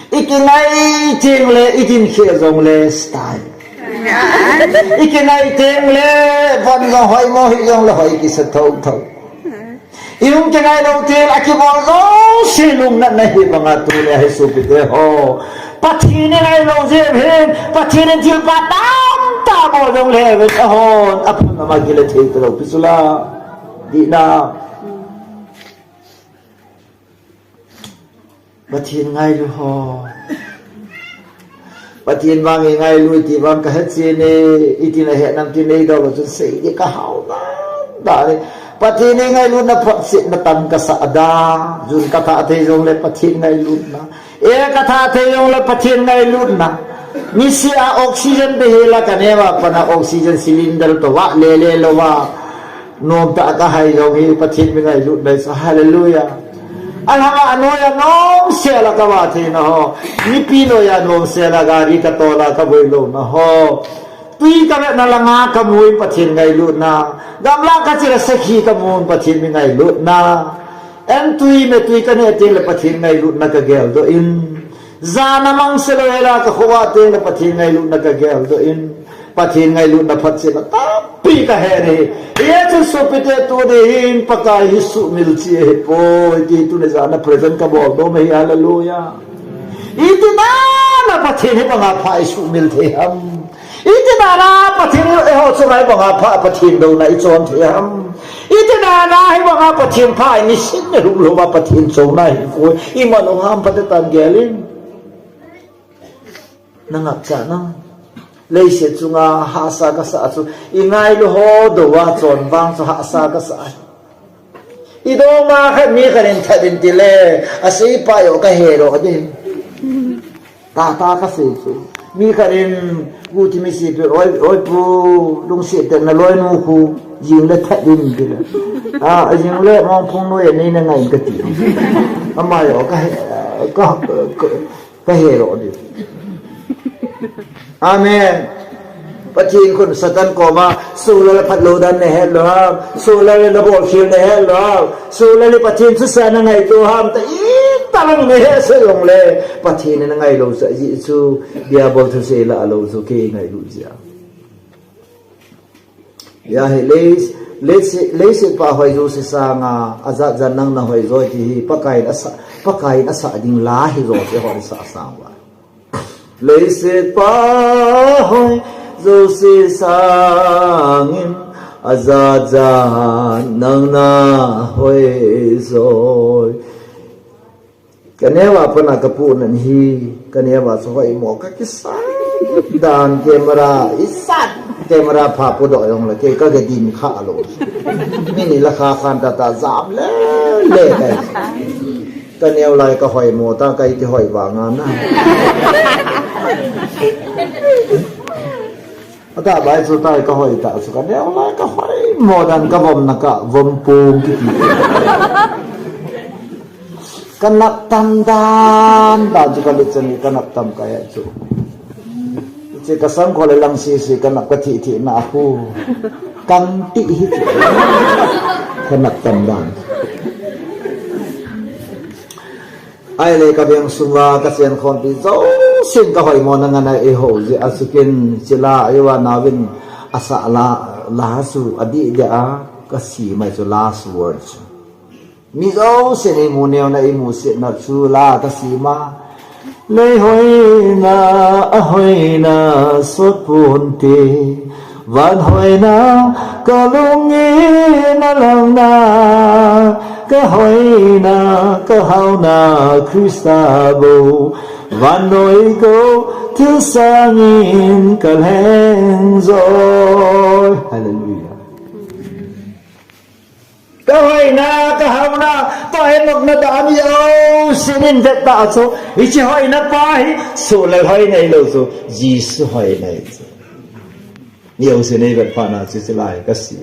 ít cái ngày thiên là ít thiên kia dòng là style ít cái ngày thiên là vẫn dòng hỏi mò hi dòng là hỏi cái sân thâu yung cái ngày đầu tiên là cái bọn nó xì lùng nặng này bằng ngà tu này hay sụp cái hồ Patin ngay lâu dễ hơn Patin til patam ta bo dong le với sa hon ap na magila thei to pisula di na Patin ngay lu ho Patin wang ngay lu ti wang ka het se ne itin la het nam tin nei do ba se di ka hau na da ne Patin ngay lu na phat se na tam ka sa da jun ka tha thei jong le patin ngay lu na kata thayong la pathin ngai lut na misi a oxygen behela kaneva pana oxygen cylinder to wa le lo wa nom ta ka hai lo hi pathin mi ngai lut dai sa hallelujah alhanga anoya nom se la ka wa the na ho ni pino ya nom se la ga ri ka to la ka boi lo na ho tui ka na la nga ka mui pathin ngai lut na gamla ka chira sakhi ka mon pathin mi ngai lut na em tui me tui ka ne te le pathin ngai lut na ka gel do in zana mang se lo hela ka khuwa te le pathin ngai lut na ka gel do in pathin ngai lut na phat se na ta pi ka he re ye chu so pe te to de hin pakai hisu mil chi he po ti tu ne zana present ka bo do me hallelujah itina na pathin he ba pha hisu mil the ham itina na pathin he ho so mai ba pha pathin do na I chon the ham itina na hi ba pathin pha ni sin ne ru lo ba pathin so na hi ko I ma no ham pa te tan gelin nangak cha na lấy sẽ chung à hạ sa cái sa chung ngay lu ho đồ wa chọn vang cho hạ sa cái sa i do ma khai mi khai nên thay bên tì lệ à sĩ pa yo cái hè rồi đi ta cái gì chung mi khai nên gu ti mi si oi pu lung si tên là loi nu khu dừng lên thay bên tì lệ à dừng lên mong phong nuôi này là ngày cái gì mà yo cái hè rồi đi Amen. ปัจจินคนสตันก็มาสู้แล้วพัดโลดันในเฮลล์ครับสู้แล้วระบบเชียร์ในเฮลล์ครับสู้แล้วปัจจินสุดแสนยังไงตัวห้ามแต่อีตั้งในเฮลล์ลงเลยปัจจินยังไงเราจะยิ่งสู้เดียบอลทุเซละเราจะเก่งไงรู้จักอย่าให้เลสป่าหอยจูสิสางอาจจะนั่งน่ะหอยจูที่ปากไก่น่ะสะดิ่งล้าให้จูสิหอยสะสางว่าเลสป่าหอยจูสิสางอาจจะนั่งน่ะหอยจูกันเนี่ยว่าพนักพูนันฮีกันเนี่ยว่าสหายหมอกกิสันดานเกมราอิสันเกมราพาปุดอยองละเกก็จะดินข้าโลมินี่ราคาคันตาจามเล่กันเนี่ยอะไรก็หอยหมอตาไก่ที่หอยว่างานนะถ้าใบสุดท้ายก็หอยตาสุกันเนี่ยอะไรก็หอยหมอดันก็วมนักะวมปูงกิติkanak tamdan dan juga licin kanak tam kayak itu. Jika sang kalau lang sisi kanak keti na aku kanti itu kanak tamdan. Ai le kabeng sunga kasian konti zo sin ka hoy mo nangan ai ho ji asukin sila aywa nawin asa la su adi dia kasi mai so last words. Mizo sini muneo na imusit na chula kasima lei hoi na sot punti van hoi na kalungi na lang na ka hoi na ka hau na Kristabo van noi ko til sangin kalheng zoi. Hallelujah. Kahoi na kahaw na pahinog na dami sinin veta so ichi hoi na pahi so lag hoi na ilo so jisu hoi na ito niyo sinay vet pa na sisilay kasi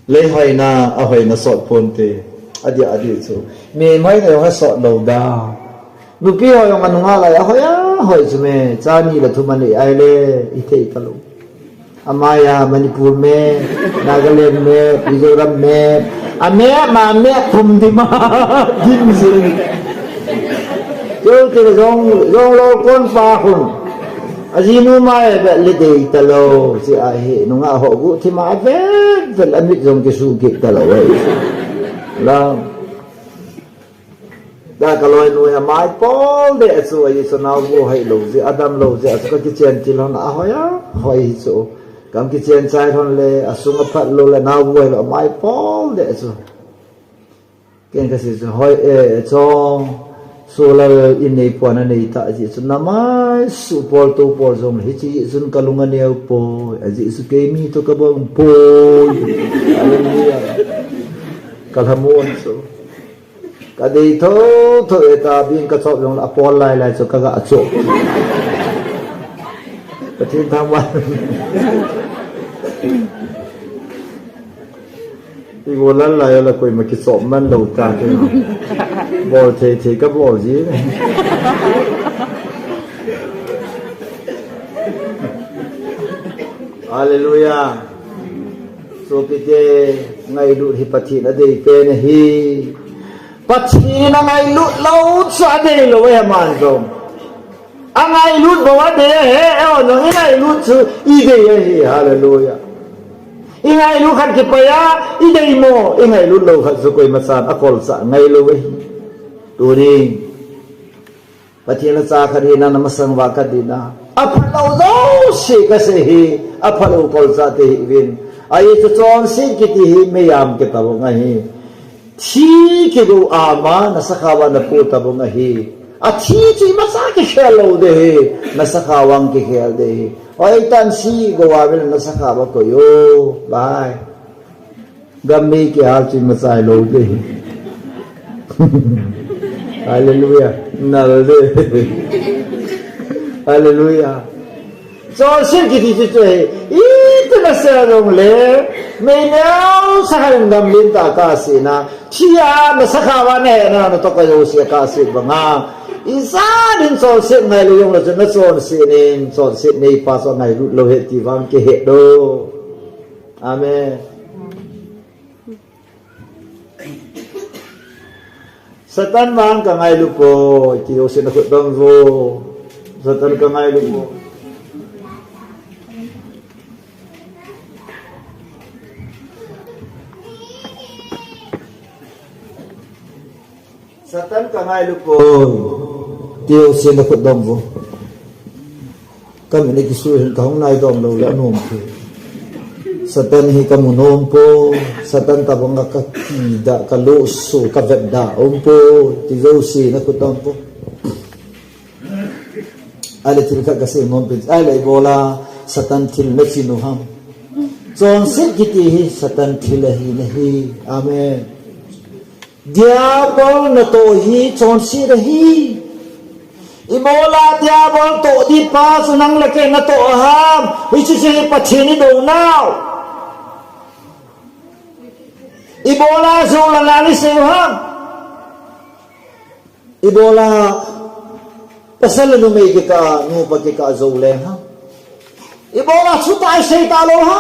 le hoi na ahoy na sot ponte adi so may may na yung sot low da nupi hoi yung ano nga lay ahoy sume chani la tumani ay le ite italo Amaya, Manipur में, Nagaland में, Mizoram में, Amaya thum di ma, din sin. Yo kira zong lo kon pa kun. Azinu mai bet lidei talo si ahi nunga ho gu ti ma bet vel amit zong kisu ki talo ai. La. Da kalau nu ya mai pol de so ai so na wo hai lo si Adam lo si asko ki chen ti lo na ahoya hoi so. Kam ki chen chai thon le asung phat lo le na wo lo mai pol de so. Ken ka si so hoi chong so la in nei pon nei ta ji so na mai su pol to pol zong hi chi sun kalunga ne po aji su ke mi to ka bong po. Hallelujah. Kalhamon so. Kadai to eta bin ka chop yong la pol lai so ka ga chop. Patin tham quan. Iwo lan lai la koi ma ki chop man lo ta ke. Bol the ka bol ji. Hallelujah. So pite ngai du hi patin ade pe ne hi. Patin ngai lu lo cha de lo we man dom. Angai lut bawa de he no ngai lut su ide he hallelujah. Ingai lut kan kipaya ide mo ingai lut lo khat su koi masan akol sa ngai lo we. Tu ni patin la sa khari na namasang wa kadina. Apalo zo se ka se hi apalo kol sa te hi win. Ai chu chon sin kiti hi meyam ke tawo ngai. Thi ke do ama na sakawa na pu tawo ngai. Achi masaki hello de nasakawang ki hel de oi tan si gowawil nasakawa ko yo bye gamme ki hal chi masai lo de hallelujah nalde hallelujah so sin ki ti che itna sa rong le me now sa kan gamlin ta ka si na chia nasakawa ne na to ka yo si ka si banga isa din so sit ngai lu yong la chen na so nin so sit nei pa so ngai lu lo he ti wang ke he do amen Satan mang ka ngai lu ko ti o sin ko dong vo Satan ka ngai lu ko Satan ka ngai lu ko ti o sin ko dong vo kami ni kisuhin ka hong nai dong lo la nom ko Satan hi kamunom po Satan tabang ka kida ka luso ka vedda po ti zosi na kutong po ale til ka kasi mon pin ale bola Satan til na sinuham John sit kiti hi Satan til hi amen diabol na to hi John sit hi ibola diabol to di pa sunang lake na to ham hi si pachini do now Ibola zula nani seham Ibola pasal no may ka no pagka zule ha Ibola sutai say talo ha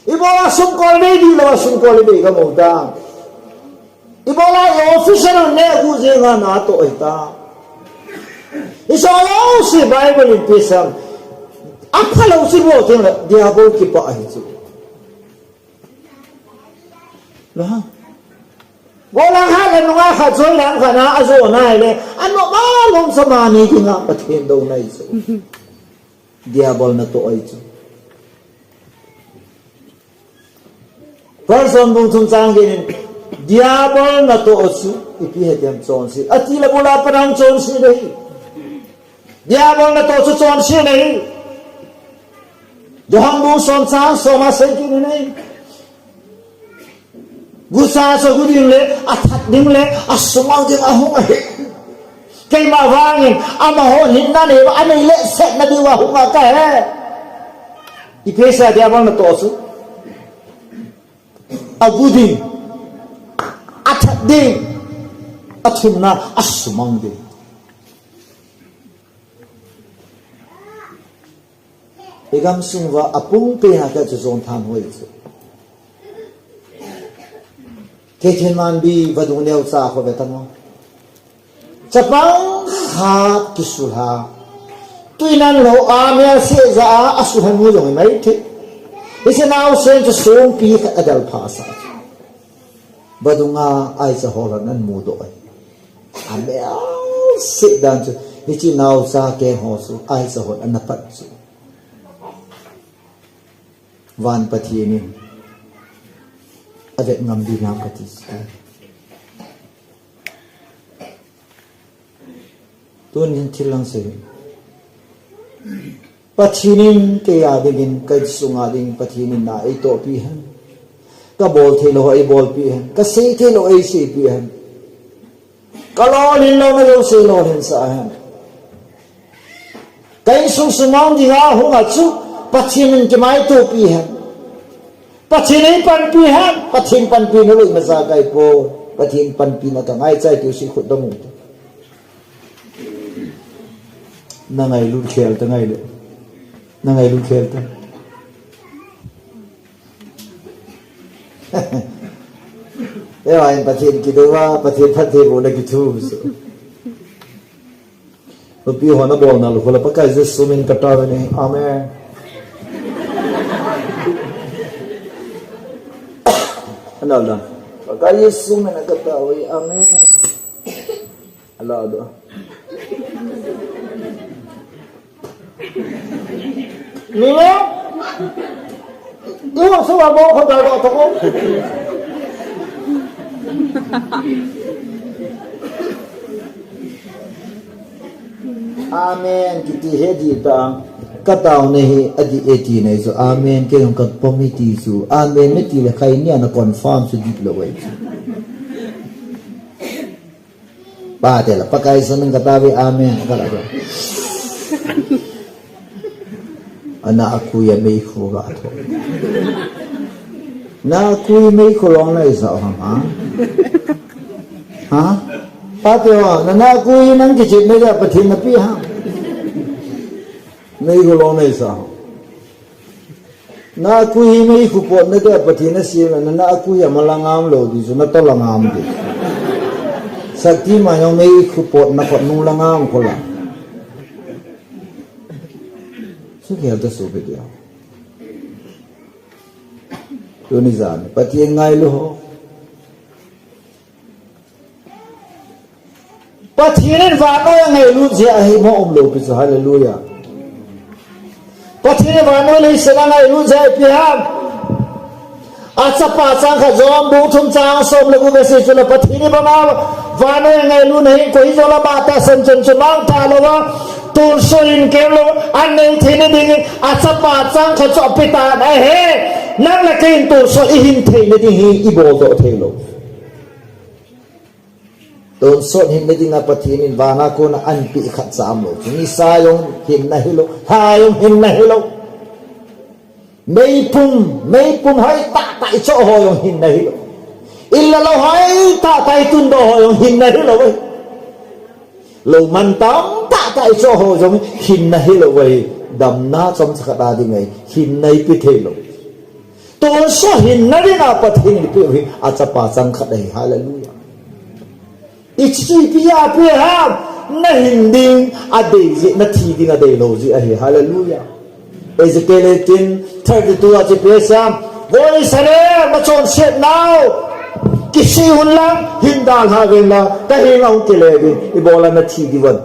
Ibola sungkol ni di lo sungkol ni ka mo da Ibola official ne guze nga na to ita Isolo si Bible in pisam apalo si mo tin diabol ki pa ai Lah. Walang halan nga khatsoy lang kana azo na ile. Ano malong sa mani nga patin daw na iso. Diabol na to ay ito. Person mong tunsangin diabol na to osu ipihet yang chonsi. At ila mula pa ng chonsi dahi. Diabol na to osu chonsi dahi. Dohang mong sonsa somasay kininayin. Gusa sa gudin le atat ding le asumang ding ahong ahe kay mawangin amahon hinna ne anay le set na diwa hunga ka he ipesa diabol na tosu agudin atat ding atum na asumang ding igam sungwa apung pe ha ka chong tham hoi chu Kechen man bi vadung neo sa ko betano Chapang ha kisulha Tuinan lo amya se za asuhan mo yung may te Isi nao sen to song pi ka adal pasa Badunga ay sa holan nan mudo ay Amya sit down to Ichi nao sa ke hosu ay sa holan napat su Van patinin Adet ngambi na katis. Tuan yang tilang sih. Patinin kaya dingin kay sungaling patinin na ito pihan. Kabol tilo ay bol pihan. Kasi tilo ay si pihan. Kalolin lang na daw silolin sa ahan. Kay susumang di nga hungatsu patinin kimay ito pihan. Patinin panpihan, patin panpinuloy masagay po, patin panpinagangay sa ito si Kudamo. Nangay lulkel ta ngay lo. Nangay lulkel ta. Ewan patin kidowa, patin mo nagitubos. Papiho na bol na lo, wala pa kayo sumin katawa ni Amen. Ano lang? Pagka Yesu na nagkataway, amen. Alado. Nino? Iwan sa wabo ko dalo ato ko. Amen. Kiti hedi ta. Kataw nehi adi eti na iso amen kayong kagpamiti su amen meti le kay niya na confirm su di laway patela pakay sa nang katabi amen kalaga ana akuya may khuga ato na akuya may kulong na isa ha ป้าเตียวนั่นกูยินังกิจไม่ได้ปฏินับพี่ฮะไม่กูลองไม่สาวน่ากูยิไม่กูปวดไม่ได้ปฏินับเสียนั่นน่ากูยังมาลังอามโลดิจุนัตตลังอามดิสักที่มายังไม่กูปวดนักนุ่งลังอามคนละสุดยอดสุดเดียวตัวนี้จานปฏิยังไงลูกปฏินั้นว่าน้อยยังไงรู้เสียให้มองลูกพิจารณาเลลูยาปฏินั้นว่าน้อยเลยเสียยังไงรู้เสียพิหารอาจจะป้าสังขจรดูทุ่มจางสมเลยกูไม่เสียจุลปฏินี้บ้างว่าน้อยยังไงรู้नहीं कोई जो ला बात है संचन चुनाव था लोगा तो सोइन के लो अन्य थे नहीं देंगे आचा पाचांग खचो पिता नहीं है नंग लकीन तो सो इहिन थे नहीं ही इबोल तो थे लो तो सो हिन नहीं ना पति निन वाना को ना अनपी खचाम लो चुनी सायों हिन नहीं लो हायों हिन नहीं लोไม่ปุ่มให้ตาไตโชหอยงหินनहीं लो इल्ला लो है ताता इतुन दो हो हिन नहीं लो वे लो मंतम ताता इचो हो जो हिन नहीं लो वे दमना चम सकता दिंगे हिन नहीं पिथे लो तो सो हिन नहीं ना पथे नहीं पे हुई आचा पाचंग खड़े हालेलुया इच्ची पिया पे हम नहीं दिंग आदे जी नथी दिंग आदे लो जी अहे हालेलुया एजकेलेटिन 32 आचे पे शाम वो इसरे मचोन शेट नाउ किसी हुनला हिंदा हावेला कहीं लाऊं के ले भी इबोला न थी दिवन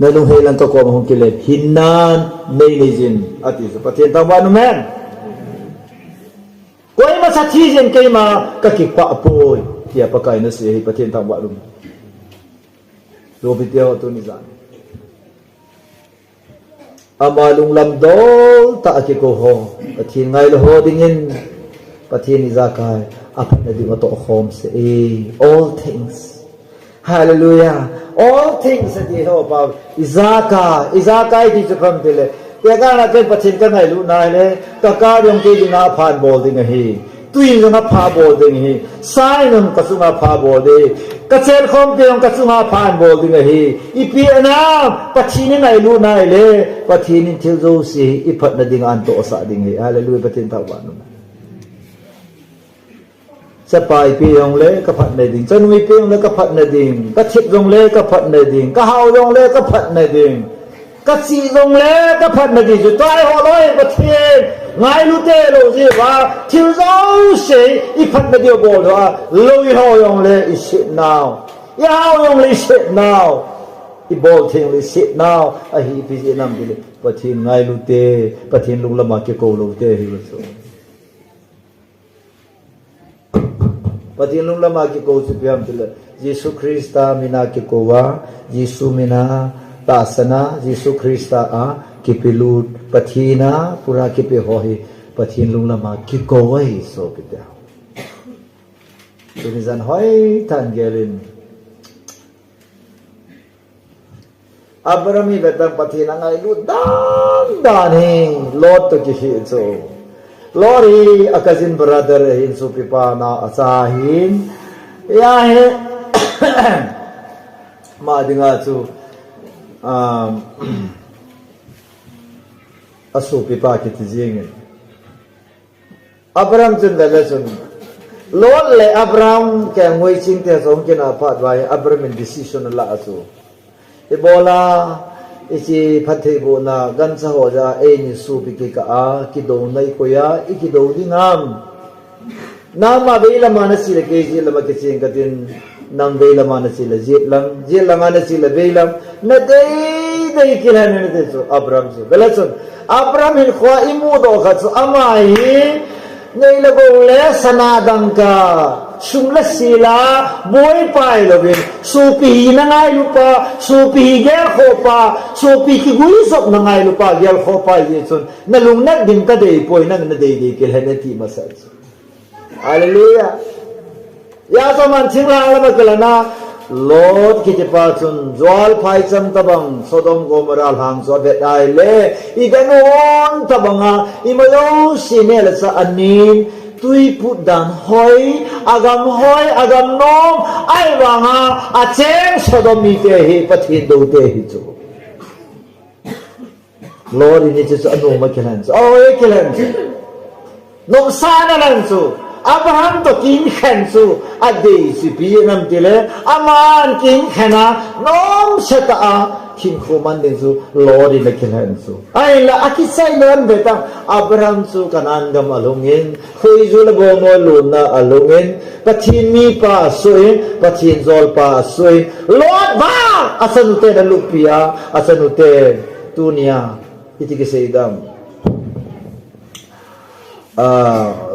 न लुं हेलन तो को हम के ले हिन्नान नहीं जिन अति से पतेन तवान मैन कोई मा साथी जिन के मा ककि पा पोय किया पकाई न से पतेन तवान लो बितिया तो नि जान amalung lamdol ta ake ko ho pathin ngai lo ho dingin pathin izakai apat na di mato khom se all things hallelujah all things adi ho pa izakai di chakam tele ya ga na ke pathin ka ngai lu na le ka ka yong ke dinga phan bol ding hi tuin nga pha bol ding hi sai nam ka sunga pha bol de ka chen khom te yong ka sunga phan bol ding hi ipi ana pathin ngai lu na le pathin thil zo si iphat na ding an to sa ding hi hallelujah pathin ta wa noสปายปียงเล่ก็ผัดในดิ่งจนมีปียงเล่ก็ผัดในดิ่งก็ทิพยงเล่ก็ผัดในดิ่งก็หาวยงเล่ก็ผัดในดิ่งก็สียงเล่ก็ผัดในดิ่งจุดใต้หัวร้อยก็เทียนไงรู้เตลูสิว่าทิวเจ้าเสียอีผัดในเดียวบอกว่าลุยหาวยงเล่อีสินาวอีหาวยงเล่สินาวอีบอกเทียงเล่สินาวไอ้ฮีพิจิตรนำดิเลยปะทินไงรู้เตปะทินลุงละมาเกโกรู้เตฮิวสุPatin lung lama ki ko su piam tila Yesu Krista mina ki ko wa Yesu mina tasana Yesu Krista a ki pilut patina pura ki pe hohi patin lung lama ki ko wa so pitya tunizan hoi tan gelin Abrami betam patina ngai lu dan he lot to ki hi so Lori akazin brother hin supipa na asahin ya he ma dinga chu asupipa ki tijing Abraham chun da chun lol le Abraham ke ngoi ching te song kina phat wai Abraham decision la asu ebola isi phathe bo na gan sa ho ja ni su pi ki ka a ki do nai ko ya I ki do di ngam nama be la mana si le ke ji la ma ke ching ka tin nang be la mana si le je la mana si le be lam na dei ki la ne de so Abraham so belason Abraham hin khwa imu do kha so amai nei la bo le sanadang ka sumla sila boy pai lovin supi na ngai lupa supi gel khopa supi ki gui sop na ngai lupa gel khopa ye chun na lung nak din ka dei poi na na dei ke hane ti masal hallelujah ya to man thingla la ma kalana Lord ki te pa chun zwal phai cham tabang Sodom Gomorrah hang so be dai le I ganon tabanga I mayo si ne la sa anin ตุยพุดดันหอยอากำหอยอากำน้องไอ้วางอาเจงสดมีเตหิปฏิดูเตหิจูลอรีนี่จะอนุมาเกลันจูโอ้ยเกลันจูนมซานาลันจูอับราฮัมตัวกินขันจูอดีสิปีนัมติเลอามันกินขันะน้องเสตาคินคูมันเดนจูลอรีนักเกลันจูไอ้ละอากิไซเลินเบตังอับราฮัมจูกันอันดำอลุงินคุยจูละโบมอลูนาอลุงินปะทินมีปาสวยปะทินโซลปาสวยลอดบ้าอาสนุเตนลุปิอาอาสนุเตตุเนียIti kesaidam.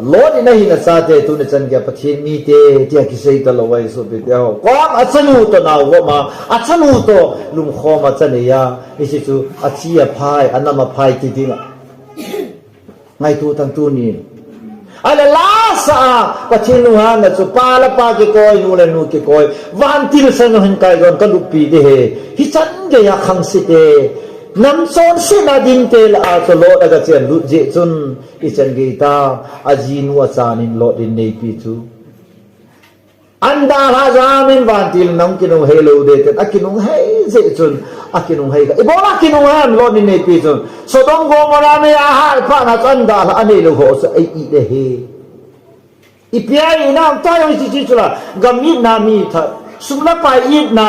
Lord ina hina sate tu ne chan kya pathin mi te tia kisai ta lawai so pe tia ho. Kwam achanu to na wo ma achanu to lum kho ma chan ya isi chu achia phai anama phai ti dinga. Ngai tu tang tu ni. Ala la sa pathin lu han na chu pa la pa ke koi nu le nu ke koi van til san no hin kai gon ka lu pi de he. Hi chan ge ya khang si te nam son si na din te la to lo da ga chen lu je chun I chan ge ta ajin wa chanin lo din nei pi chu anda ha jamin van til nam ki no hello de te akinung hei je chun akinung hei ga ibola kinung han lo din nei pi chun so dong go ma na me a ha pa na chan da la ani lo ho so ai I de he ipiai na ta yo chi chi chula gamit na mi tha sumla pa I na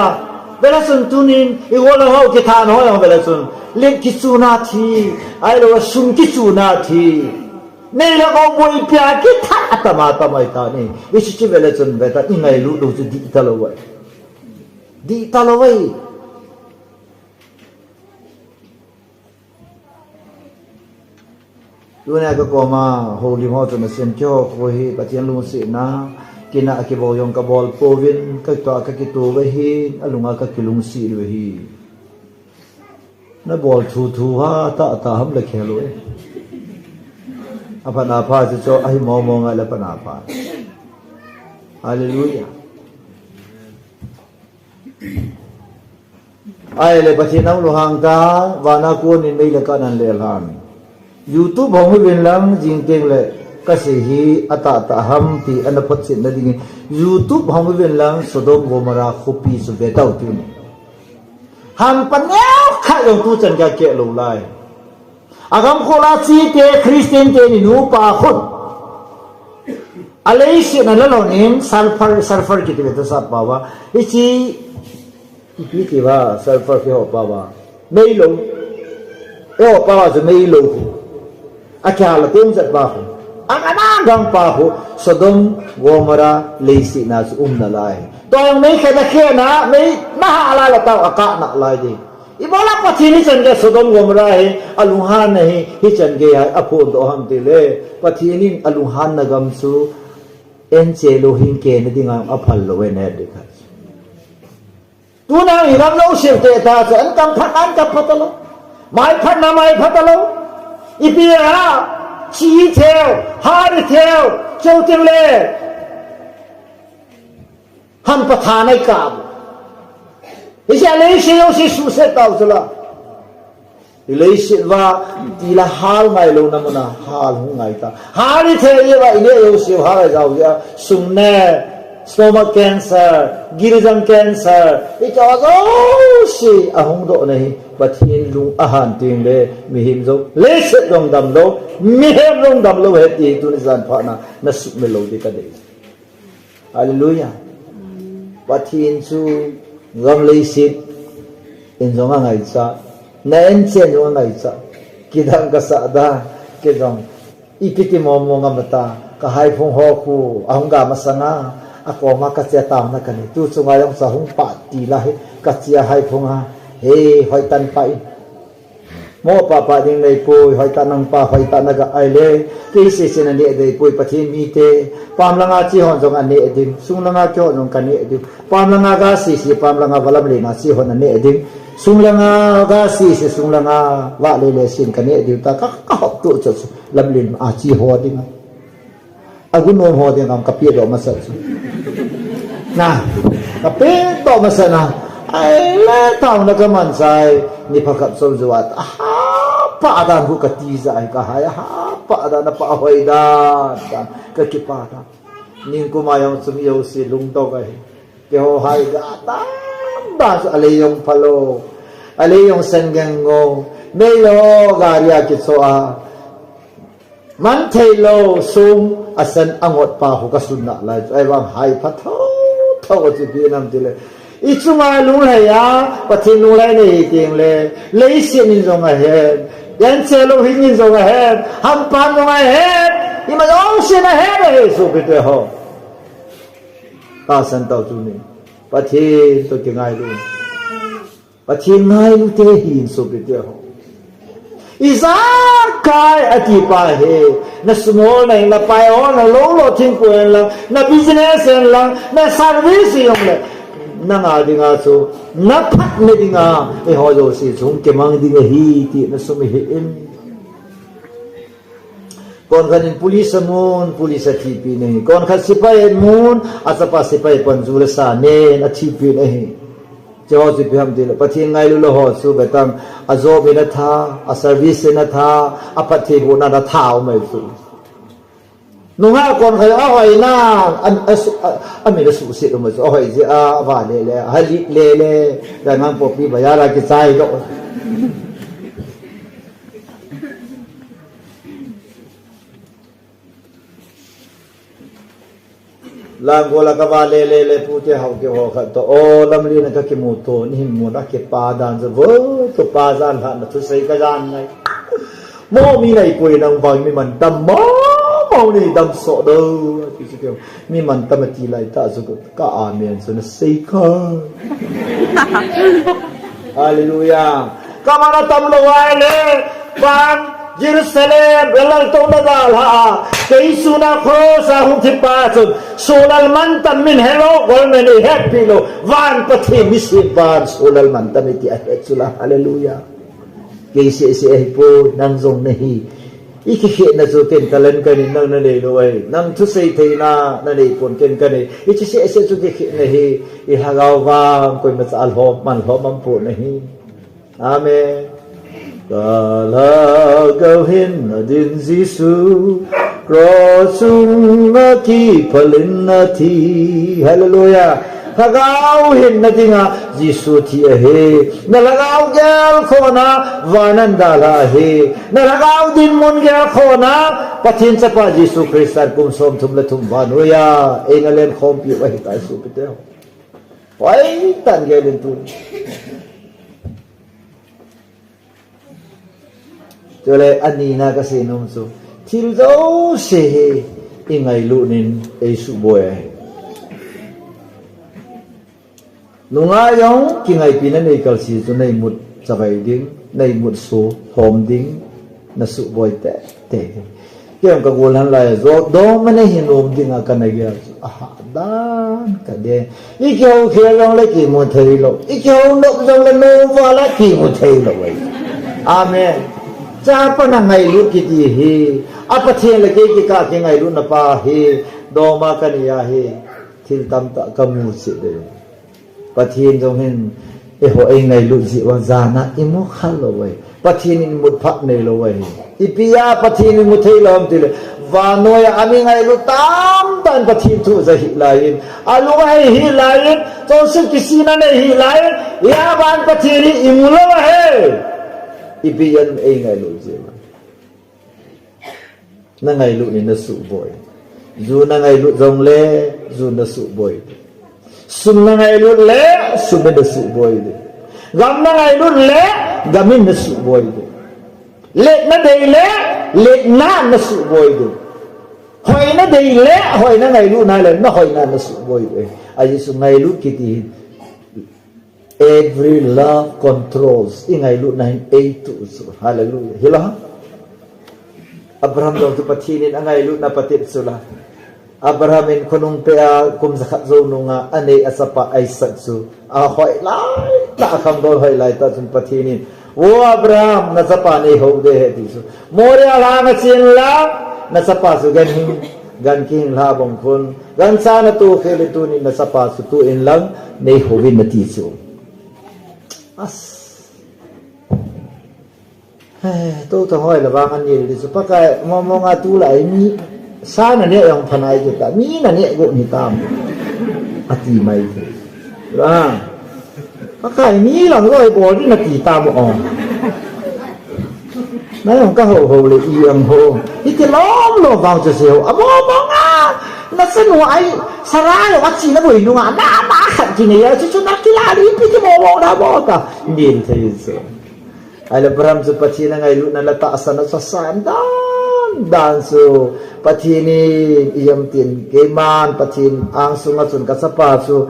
Bela sun tunin iwola ho kita no ho bela sun len kisuna thi ai lo sun kisuna thi nei la ko moi pya kita atama tamai ta ni isi chi bela sun beta ingai lu lu di talawai dunia ka koma holy mo to na sen kyo ko hi patien lu si na kina akibo yung kabol povin kagto akakitu wahi alunga kakilung si wahi na bol thu thu ha ta ham la khelo e apana pha cho ai mo nga la pana pha hallelujah ai le pathinang lu hang ta wana ko ni mai la kanan le lan YouTube hong win lang jing teng le kasi hi ata ham ti anapot sin na dingin YouTube hong win lang Sodom Gomora kopi so betaw tin ham panyaw ka yung tu chan ka ke lo lai agam khola chi te Christian te ni nu pa khut alai si na lo nim sulfur ki te sa pawa ichi ipi ti ba sulfur ke ho pawa nei lo e ho pawa so nei lo akala tem zat ba ho ang anang pa ho Sodom Gomora leisi na na lai to yung may kada na may mahalala tao aka na lai di ibola pa chini chan ge Sodom Gomora he alunghan na he hi chan ge ha apo do ham tile pathinin alunghan na gamsu enchelo hin ke na dinga aphal lo we ne de kha tu na hiram lo shir te ta cha an kam phan ka phatalo mai phatalo ipia chi theo har theo châu tiên lê ham pa tha nai ka isia le sio si su se tau chula le si wa ti la hal ngai lo na mona hal hu ngai ta har theo ye wa ile yo si ha ga jau ya sum ne stomach cancer girijang cancer ito zo si ahong do nei pathin lung ahan ting le mi him zo le set dong dam lo mi hem dong dam lo he ti tu ni zan pha na su me lo de ka de hallelujah pathin su ngam le sit in zo nga ngai cha na en chen zo ngai cha kidang ka sa da ke dong ikiti mo mo nga mata ka hai phong ho khu ahong ga masanga ako ma ka chia taw na kani tu chunga yang sa hung pa ti la he ka chia hai phunga he hoi tan pai mo pa ding nei poi hoi tan nang pa hoi tan ga ai le ki se se na ne dei poi pathin mi te pam langa chi hon jong an ne edim sung langa kyo nong kan ne edim pam langa ga si pam langa walam le na si hon an ne edim sung langa ga si sung langa wa le sin kan ne edim ta ka hop tu chu lam lin a chi ho ding agun no ho ding am ka pi do ma sa nah tapi to masana ai la taw na kaman sai ni phakap so juat pa adam hu ka ti za ai ka ha pa da na pa hoi da ka ki pa da ning ko ma yong sum yo si lung to kai ke ho hai ga ta ba so ale yong phalo ale yong san gang ngo me lo ga ria ki so a man thei lo sum asan angot pa ho ka sun na lai ai wang hai pha tho tho ji bi nam ti le ichunga lung la ya pathin lung lai nei ting le lei sin in zong a he yan che lo hin in zong a he ham pan zong a he i ma ong sin a he le so bi te ho ta san tao chu ni pathin to ki ngai lu pathin ngai lu te hin so bi te ho isa kai ati pa he na small na na pai on na lo thing ko la na business la na service yong le na nga dinga so na phat me dinga e ho jo si chung ke mang dinga hi ti na sum hi in kon khanin police mun police thi pi nei kon kha sipai mun asapa sipai panju la sa ne na thi pi nei jo ji bi ham de pathin ngai lu lo ho su betam azo be na tha a service na tha a pathi bu na na tha o mai su nung ha kon khai a hoi na an me su se lo ma so hoi ji a va le le ha li le le da ngang po pi ba ya ra ki chai do lang gola ka ba le pu te hau ke ho kha to o lam li na ka ki mu to ni mu na ke pa dan zo vo to pa zan ha na tu sei ka jan nai mo mi nai pui nang vai mi man tam mo mau ni dam so do ki si ke mi man tam ti lai ta zo ka amen so na sei ka hallelujah ka ma na tam lo wai le ban Jerusalem belal to na dal ha kay suna ko sa hum thi pa chun solal man tam min hello gol me ni happy lo van pathi misin ban solal man tam ti a chula hallelujah kay se po nang zong nahi ikhi na zo ken kalan kan nang na le lo ai nang thu sei thei na na le pon ken kan ni ichi se chu ki nahi I hagaw ba koi ma cha al ho man ho mam po nahi amen Kalagaw hin na din Jisu Krosung na ki palin na ti Hallelujah Hagaw hin na din nga Jisu ti ahe Nalagaw gyal ko na Vanandala ahe Nalagaw din mon gyal ko na Patin sa pa Jisu Kristan kum som tumla tumbanuya Engalen kompi wahitay supiteo Wai tan gyalin tu cho nên anh nhìn na cái gì nông số thiếu dấu sẽ in ngày lũ nên ấy sự bồi nung ai giống khi ngày pin này cầu sĩ cho này một giờ bảy tiếng này một số hôm tiếng là sự bồi tệ tệ cái ông cái nguồn hàng lại do đó mà này hiện ôm tiếng à cái này kia đan cái đấy ít kiểu kia giống lấy kỳ một thầy lộ ít kiểu nộp giống là nô vào lấy kỳ một thầy lộ vậy amen cha pa na ngai lu ki ti hi apa the le ke ki ka ke ngai lu na pa hi do ma ka ni ya hi thil tam ta ka mu si de pa thien jong hin e ho ai ngai lu ji wa za na i mo khal lo wai pa thien in mut phat nei lo wai i pia pa thien in mu thei lom ti le wa no ya ami ngai lu tam tan pa thien thu za hi la in alu ai hi la in to se kisi na nei hi la in ya ban pa thien i mu lo he Ibiyan ay ngay lu zima na ngay lu ni na su boy zu na ngay lu zong le zu na su boy sum na ngay lu le sum na su boy gam na ngay lu le gamin na su boy le na day le na su boy hoy na day le hoy na ngay lu na le na hoy na su boy ay su ngay lu kiti every love controls ingay lu na a to hallelujah hila Abraham daw tu patinin angay lu na patit sula Abrahamin kunung pea kum zakhat zo nunga ane asapa ay satsu ahoy lai ta kham do hoy lai ta sun patinin wo Abraham na sapa ne ho de he tisu more ala na chin la na sapa su gan hin gan king la bong kun gan sa na tu khele tu ni na sapa su tu in lang ne ho win na tisu as tôi thằng hỏi là vang anh nhìn thì số bác cái mong ngã tu lại mi sai là nè yang phanai chứ ta mi là nè gỗ ni tam ati mai chứ là bác cái mi là cái bộ đi là kỳ tam bộ nãy ông các hồ hồ là yên hồ ít cái lóm lo vào cho xíu à mong nó sẽ nuôi sara rồi bác sĩ nó bồi nuôi đã khẩn gì này chứ chúng ta cứ la đi cái bộ đã bỏ ta nhìn thấy rồi ai là Abraham su pati na ngay lu na latasan na sa dan su pati ni iyam tin keman pati ang sunga sun kasapa su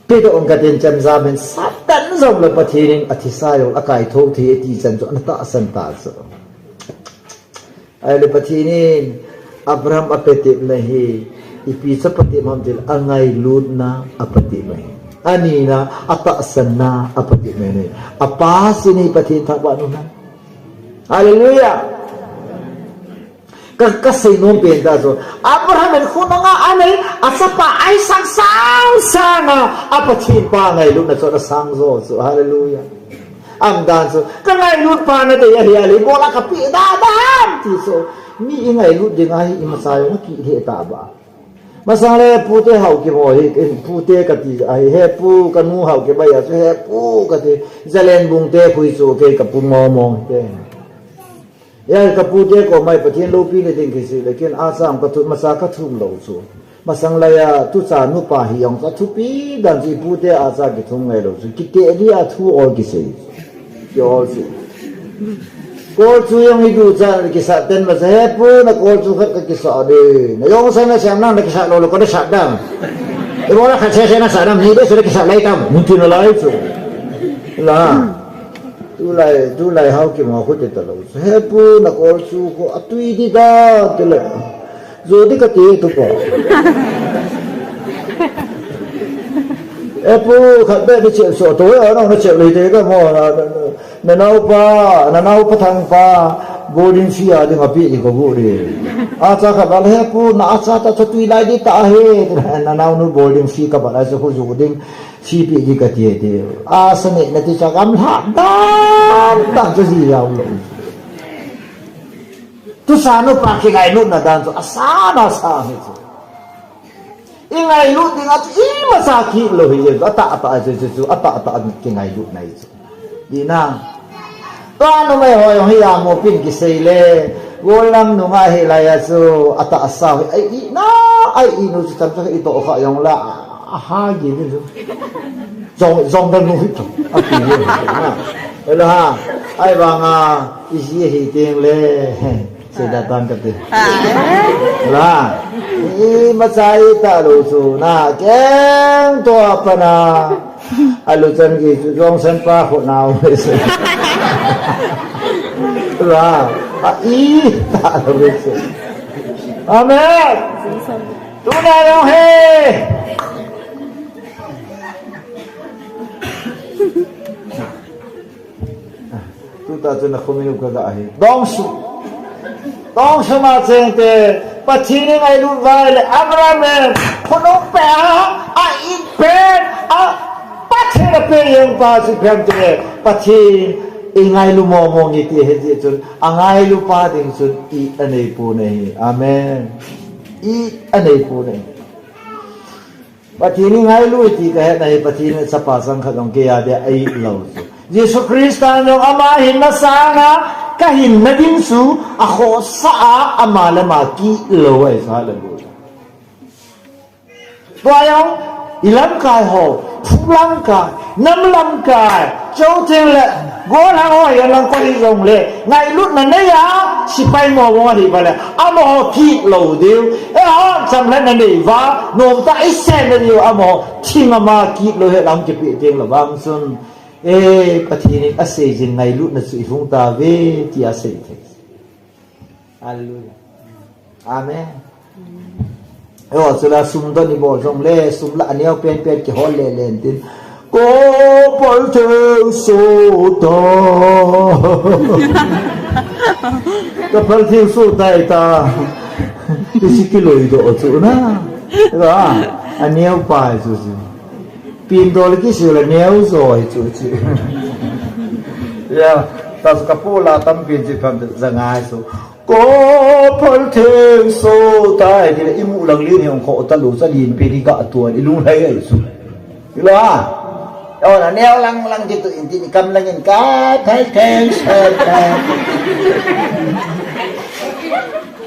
pito ang katin chan zamen satan zong la pati ni atisayo akai thok thi ti chan so latasan ta so ai la pati ni Abraham apete nahi ipi sa pati mamdil angay lu na apati mai ani na ataasan na apati mene apa sini pati takwa nuna haleluya kasay nung penta so Abraham en khuna nga anay asapa ay sang sana apati pa ngay lu na so na sangzo so haleluya ang dan so kangay lu pa na tayo hali bola kapi dadam ti so mi ingay lu di ngay imasayo na ki taba masale pute hau ke mo he pute ka ti ai he pu ka nu hau ke ba ya he pu ka ti zalen bung te phui so ke ka pu mo mo te ya ka pu te ko mai pathin lo pi le ding ke si lekin asam ka tu masa ka thum lo so masang la ya tu cha nu pa hi yong ka thu pi dan ji pu te asa ke thum ngai lo so ki te ri a thu or ki se yo si cô chú yang itu cak kisah ten masa hepu nak cô chú kat kisah de, nak yang saya nak siapa nak kisah lalu kau dah sadam, ibu orang kat saya nak sadam ni dia sudah kisah lain tam, mungkin lain tu, lah, tu lai hau kita mahu kita lalu, hepu nak cô chú ko atui di dah tu lah, jadi kati tu ko. Hepu kat ber ni cek so tu orang nak cek lagi tu mo nanau pa thang pa boarding fee adi ngapi di ko buri acha ka bal he pu na acha ta chatui lai di ta he nanau nu boarding fee ka bal so hu boarding fee pi di ka ti de asane na ti cha gam ha dan cho gì yaw lo tu sa no pa ki ngai nu na dan so asa na sa he ingai lu di ngat i masaki lo he ata ki ngai lu nai di na ano may hoy hiya mo pin kisele golang no nga hilaya so ata asaw ay ina ay ino sa tanto ito ka yung la ahagi ni zong dan no ito ati yun hello ha ay banga isi hiting le sedatan kati la masai ta lo so na keng to apa na alutan gitu jong san pa ko na lah, tak beres. Amen. Tuna yang he. Tu tak tu nak kominu kata ahi. Dong su macam te. Pacini ngai lu vai Abraham. Kono pe a pen a pacini pe yang pas pemte pacini ingai lu mo ni ti he ji chun angai lu pa ding chun I anei pu nei amen I anei pu nei patini ngai lu ti ka he nei patini sa pa sang kha dong ke ya de ai lo Yesu Kristan yung ama hin na sana kahin na din su ako sa amala maki lo ai sa la lu bayang ilang kai ho pulang kai nam kai châu thiên lệ gỗ lang hỏi lang có đi rồng lệ ngày lúc này đấy á si bay mò mò thì phải là amo thi lầu điêu ấy họ chẳng lẽ này để vá nôm ta ít xem là điều amo thi mà kịp lầu hệ lòng chụp bị tiếng là vang xuân ê bắt thì này ác sẽ dừng ngày lúc này sự phung ta về thì ác sẽ thế Hallelujah Amen rồi sự là sum đó đi bỏ rồng lệ sum là anh em pen cái họ lệ lên tin có bao nhiêu số ta có bao nhiêu số tay ta cái gì cái lối đó chỗ na rồi anh em phải rồi pin đó là cái sự là neo rồi chỗ chứ yeah ตาสกับผู้ลาตั้มเป็นจิตพันธ์จะง่ายสุก็พลเทงโซตายที่อิมุลังลิ้นของเขาตะลุสลีนเป็นที่กะตัวอิลุงไรไอ้สุอีหล่ะเอาหน้าแนวลังจิตตัวอินทิกำลังยินกาไทยแทงเชิดแทง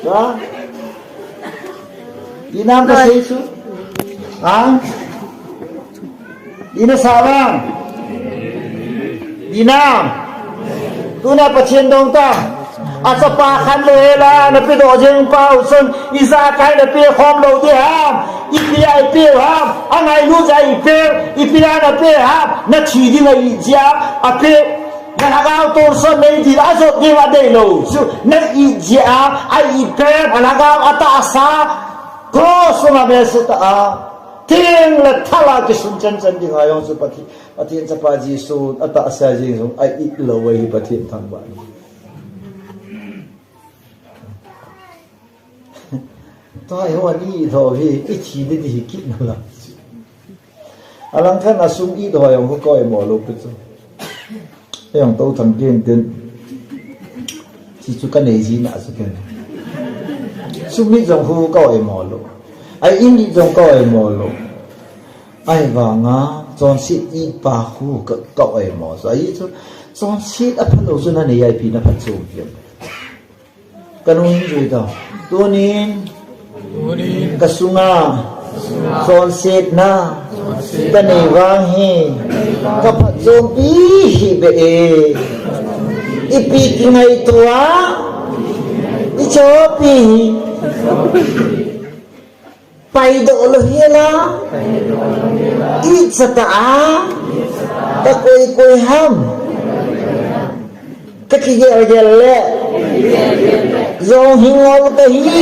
นะดีน้ำก็ใช่สุอ่ะดีนะสาวบ้างดีน้ำตัวน่ะประเชียนดงตาอาสปาคันเลยล่ะนับไปต่อเชิงเป้าส่วนอิสาไก่นับไปคอมโลที่ห้ามอีพีไอเปียห้ามอันไหนรู้ใจอีเปียอีพีไอนับไปห้ามนักชีดิ้งไอเจ้าอาเปียนักเอาตัวส่วนในที่อาสุดีว่าได้รู้สุนักอีเจ้าไออีเปียนักเอาอัตอาสาก็สมาเบสตาเที่ยงและทลายกิสุนจันจันดิ้งไอยองสุปฏิปฏิจะปาจีสุอัตอาสาจิงสุไออีโลเวหิปฏิทังบ้านตัวไอ้วันนี้ทว่าพี่ไอ้ทีนี่ที่คิดนั่นแหละอลังท่านอาสุมอีตัวอย่างเขาก็ไอ้หมอลูกไปจ้ะไอ้อย่างโตทำเก่งเต็มที่จุกันไหนจีน่ะสุกันสุมนี่จงหูก็ไอ้หมอลูกไอ้อินนี่จงก็ไอ้หมอลูกไอ้ว่างาจอนสิอีปาหูก็ไอ้หมอส่ไอ้จอนสิอภัลโลสุนันนี่ไอ้พี่นับพัดสูงเพียงกันหุ่นจุยต่อตัวนี้kasunga son set na tani wahi kapat zombi be ipi kingai tua ichopi pai do lo hela itsata ta koi ham kakigel gelle zong hingol kahi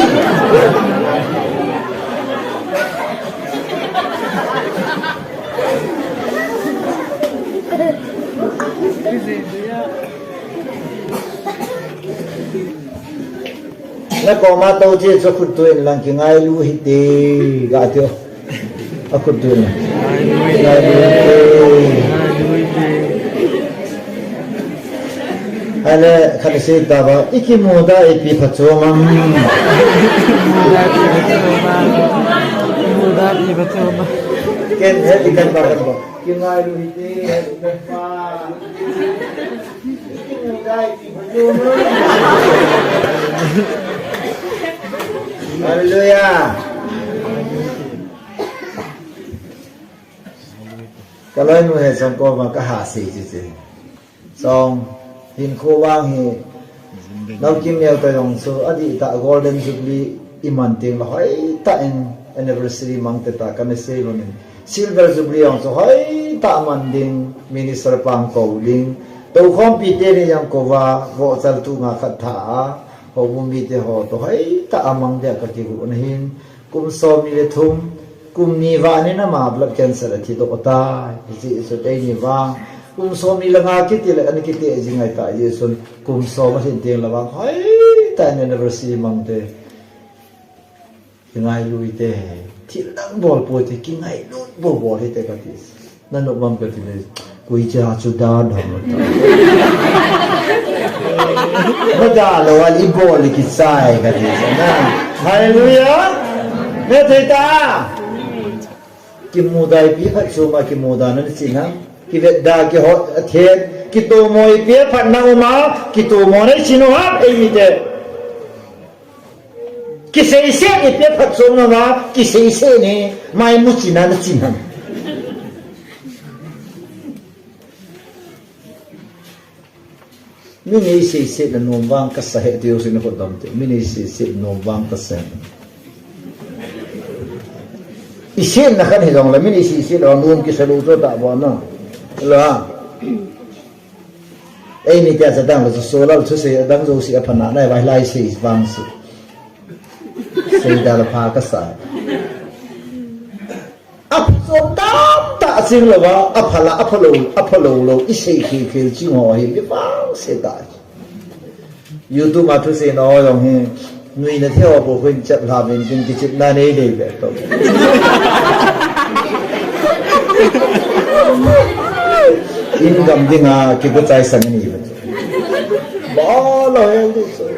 แล้วก็มาโตเจสกุตัวหลังกิงไงรู้ฮิตเดกาเตียวอกุตัวนี่ไงอะไรขันเสดาบะอีกิโมดาอีพีพัชโอมังเก่งเฮติกันบากันบ่กิงไงรู้ฮิตเดเป็นฟ้าอีกิโมดาอีพีพัชโอมังHaleluya. Kalau ini saya sangko maka hasil je. Song hin ko wang hi. Nau kim neo ta yong so adi ta golden jubilee iman ting la hoi ta anniversary mang ta kan se lonin. Silver jubilee yong so hoi ta man ding minister pang ko ding. To khom pi te ni yang ko wa wo sal tu nga khat tha. Họ muốn biết thì họ tôi thấy ta amang dia cái gì cũng nên cũng so mi le thum cũng ni va nên nó mà blood cancer thì tôi ta thì sự đây ni va cũng so mi là ngã cái tiền là anh cái tiền gì ngay tại gì xuân cũng so mà hiện tiền là vang thấy tại anniversary mang thế thì ngay lui thế thì đang bol bồi thì cái ngay lúc bol thì cái gì nên nó mang cái gì quý cha chú đa đồng Madalo al iboli kisay kadisa na. Hallelujah! Netita! Kimuday pi at suma kimuda na sinang kivedda ki hot athed kito mo ipi pat na uma kito mo na sinuhap ay mite. Kisayse ipi pat suma ma kisayse ni may mutsina na sinang. Mini si na nombang kasahe tiyo sinukudam tiyo. Mini si nombang kasahe. Isin na kanilong la. Mini si na nung kisaluto takbo na. Wala. Ay ni tiya sa dang. Solal to siya dang zo siya pananay. Wahlay siya isbang siya. Siya dala pa kasahe. So tam ta sing lo ba apalo lo isei ki chi ngo hi bi fa se ta YouTube ma thu se no yong hi nui na theo bo khwin chat la bin tin ki chit na nei dei be to in gam dinga ki ko chai sang ni ba bỏ lời đi rồi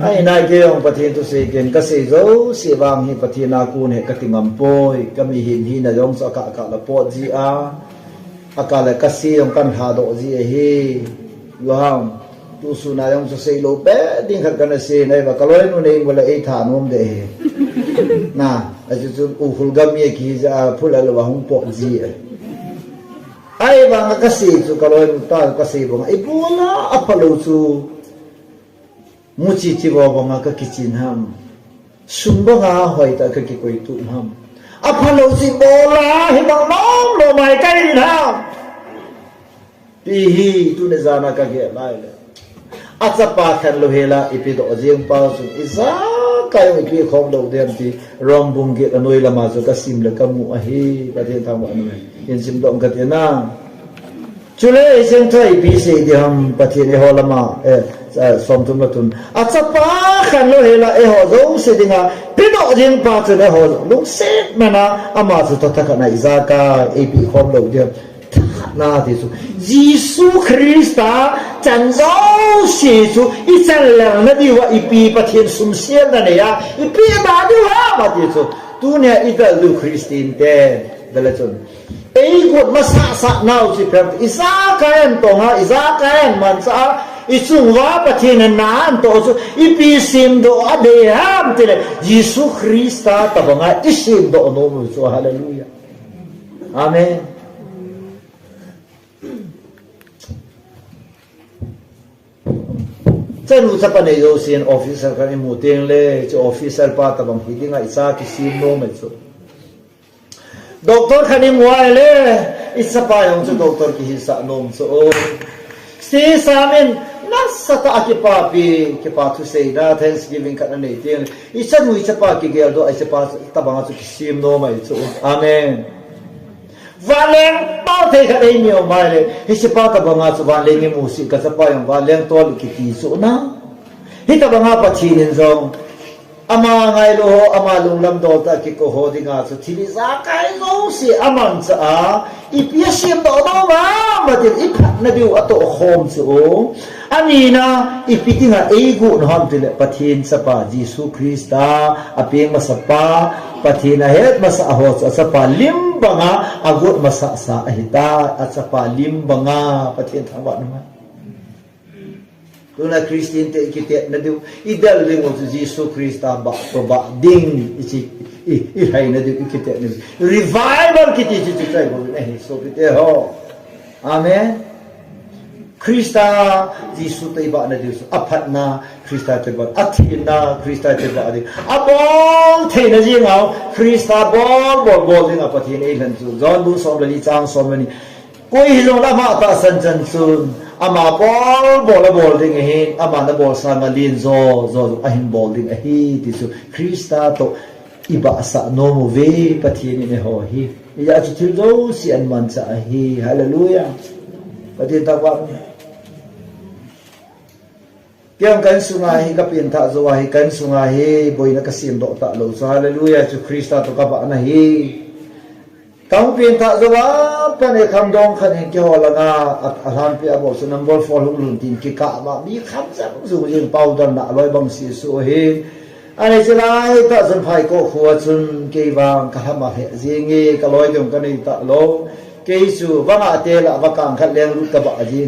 ai này kia ông phát hiện tu sĩ kiến cái gì dấu sĩ vàng hi phát hiện na cún hệ cái tiếng ngầm bôi cái mi hin hi na giống sao cả là pot gì cả là cái gì ông căn hà độ gì hi lo ham tu su na giống sao lo bé đinh khát cái gì này và cái lối nó này gọi là ai thà nó để na aja uhul gamye ki za phula lo hong po ji ai bang ka si chu ka loi ta ka si bang ibula apalo chu muchi chi bo bang ka kitchen ham sumba nga hoi ta ka ki koi tu ham apalo si bola hi bang nom lo mai kai din ham pi hi tu ne zana ka ge lai le acha pa khan lo hela ipido jeng pa chu isa kayo ipi khom lo dem ti rom bung ge anoi lama zo ka sim le ka mu a hi ka the tham anu yin sim dom ka te na chule isen thai pi se de ham pathi ne ho lama som tum latun acha pa khan lo hela e ho zo se dinga pido jeng pa chu ne ho lu set mana ama chu ta ka na iza ka ipi khom lo dem na thì số Giêsu Christa chân giáo sĩ số ít chân lăng nó đi qua ipi bắt thiên sum xiên đó này à ipi bà đi ha mà thì số tu này ít là lu Christian thế đó là chun ấy cuộc mà sa nào chỉ phải isa cái anh tông ha isa cái anh mình sa isung va bắt thiên na anh tông số ipi sim do ở đây ha thì là Giêsu Christa tập nga isim do nó mới số hallelujah amen chân u chapa nei do sin officer kan mu teng le chu officer pa ta bang hi dinga isa ki sim no me chu doctor khani muai le isa pa yong chu doctor ki hi sa nom so si samin nasata akipa pi ki pa tu sei da thanksgiving kan nei teng isa nu isa pa ki gel do isa pa ta bang chu ki sim no mai chu amen valeng bao thế cái đấy nhiều maiเลยhi sẽ bao tập ngã số valeng cái music cái sapa yang valeng to cái tí số na hi tập ngã bắt chi nên rồi ama ngay lo ama lung lam do ta cái cô hồ đi ngã số thì ra cái đâu si aman sa ipia sim do đâu mà thì ít na điều ato home số ani na ipiti nga ego no ham tile pathin sapa Giêsu Christa apeng masapa pathina het masa ho sapa lim banga agot masa sa ahita at sapa lim banga pathin thangwa naman tuna Christian te kite na du idal ling of Giêsu Christa ba proba ding isi I hay na du kite na revival kiti kiti try go na so kite ho amen Krista Giêsu tay ba na Dios apat na Krista tay ba athin na Krista tay ba di abong thei na ji ngau Krista bol ding apathin e lan chu John bu som li chang som ni koi hilong la ma ta san chan sun ama bol ding he ama na bol sa ma lin zo ahin bol ding a hi ti su Krista to iba sa no mo ve pathin ni ho hi ya chu thil do si an man sa hi hallelujah pathin ta wa Kiang kan sungai kapin ta zo hi kan sungai boy na kasim do ta lo so hallelujah chu Krista to ka ba na hi kang pin ta zo wa pa ne kham dong khan he ke ho la nga at ahan pi abo so number 4 lung lun tin ki ka ma mi kham sa zu jing powder na loi bang si su he ani chlai ta zon phai ko khuwa chun ke wang ka hama he jingi ka loi dong ka nei ta lo ke su wa nga te la wa kang khat leng lut ka ba ji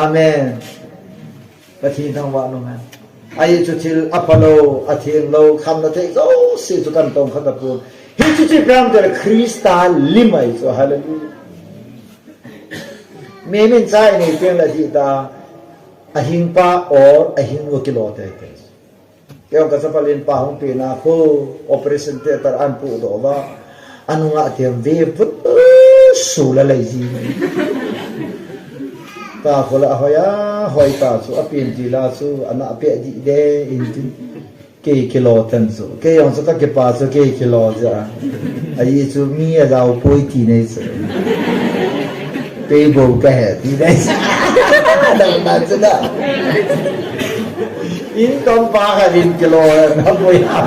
amen pathin thang wa no man ai chu thil apalo athing lo kham na te zo si chu kan tong khat pu hi chu chi pram der Krista limai so hallelujah me men chai nei peng la di ta ahing pa or ahing wo kilo te te kaya ka sa palin pa hong pina ko operation theater an pu do ba anu nga tiam ve put su la lai ji ta ko la hoya hoi ta su apin ji la su ana pe di de in ke kilo tan su ke yong su ka ke pa su ke kilo ja ai su mi a dao poi ti nei su pe bo ka he ti nei da da su da in tom pa ka din kilo na poi ha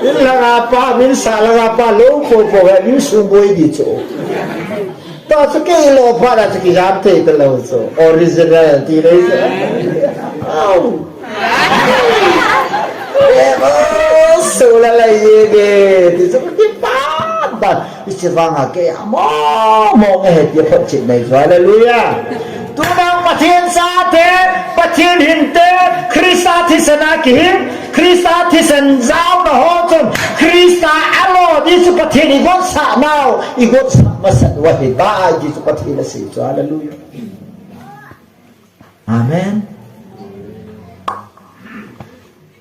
min langa pa min sa langa pa lo khôi phổ là những sung bôi đi chỗ ta sẽ cái lo phát là cái giám thị từ lâu rồi original thì đấy sẽ em ơi số là lại gì kì thì sẽ cái phát ta chỉ vang à cái mò nghe hết cái phần chuyện này rồi hallelujah tu nang pathian sa thế pathian hin thế Krista thi sana kim Krista thi san giáo nó ho chun Krista alo đi su pathian igot sa nào igot sa masan wahi ba đi su pathian là gì cho hallelujah amen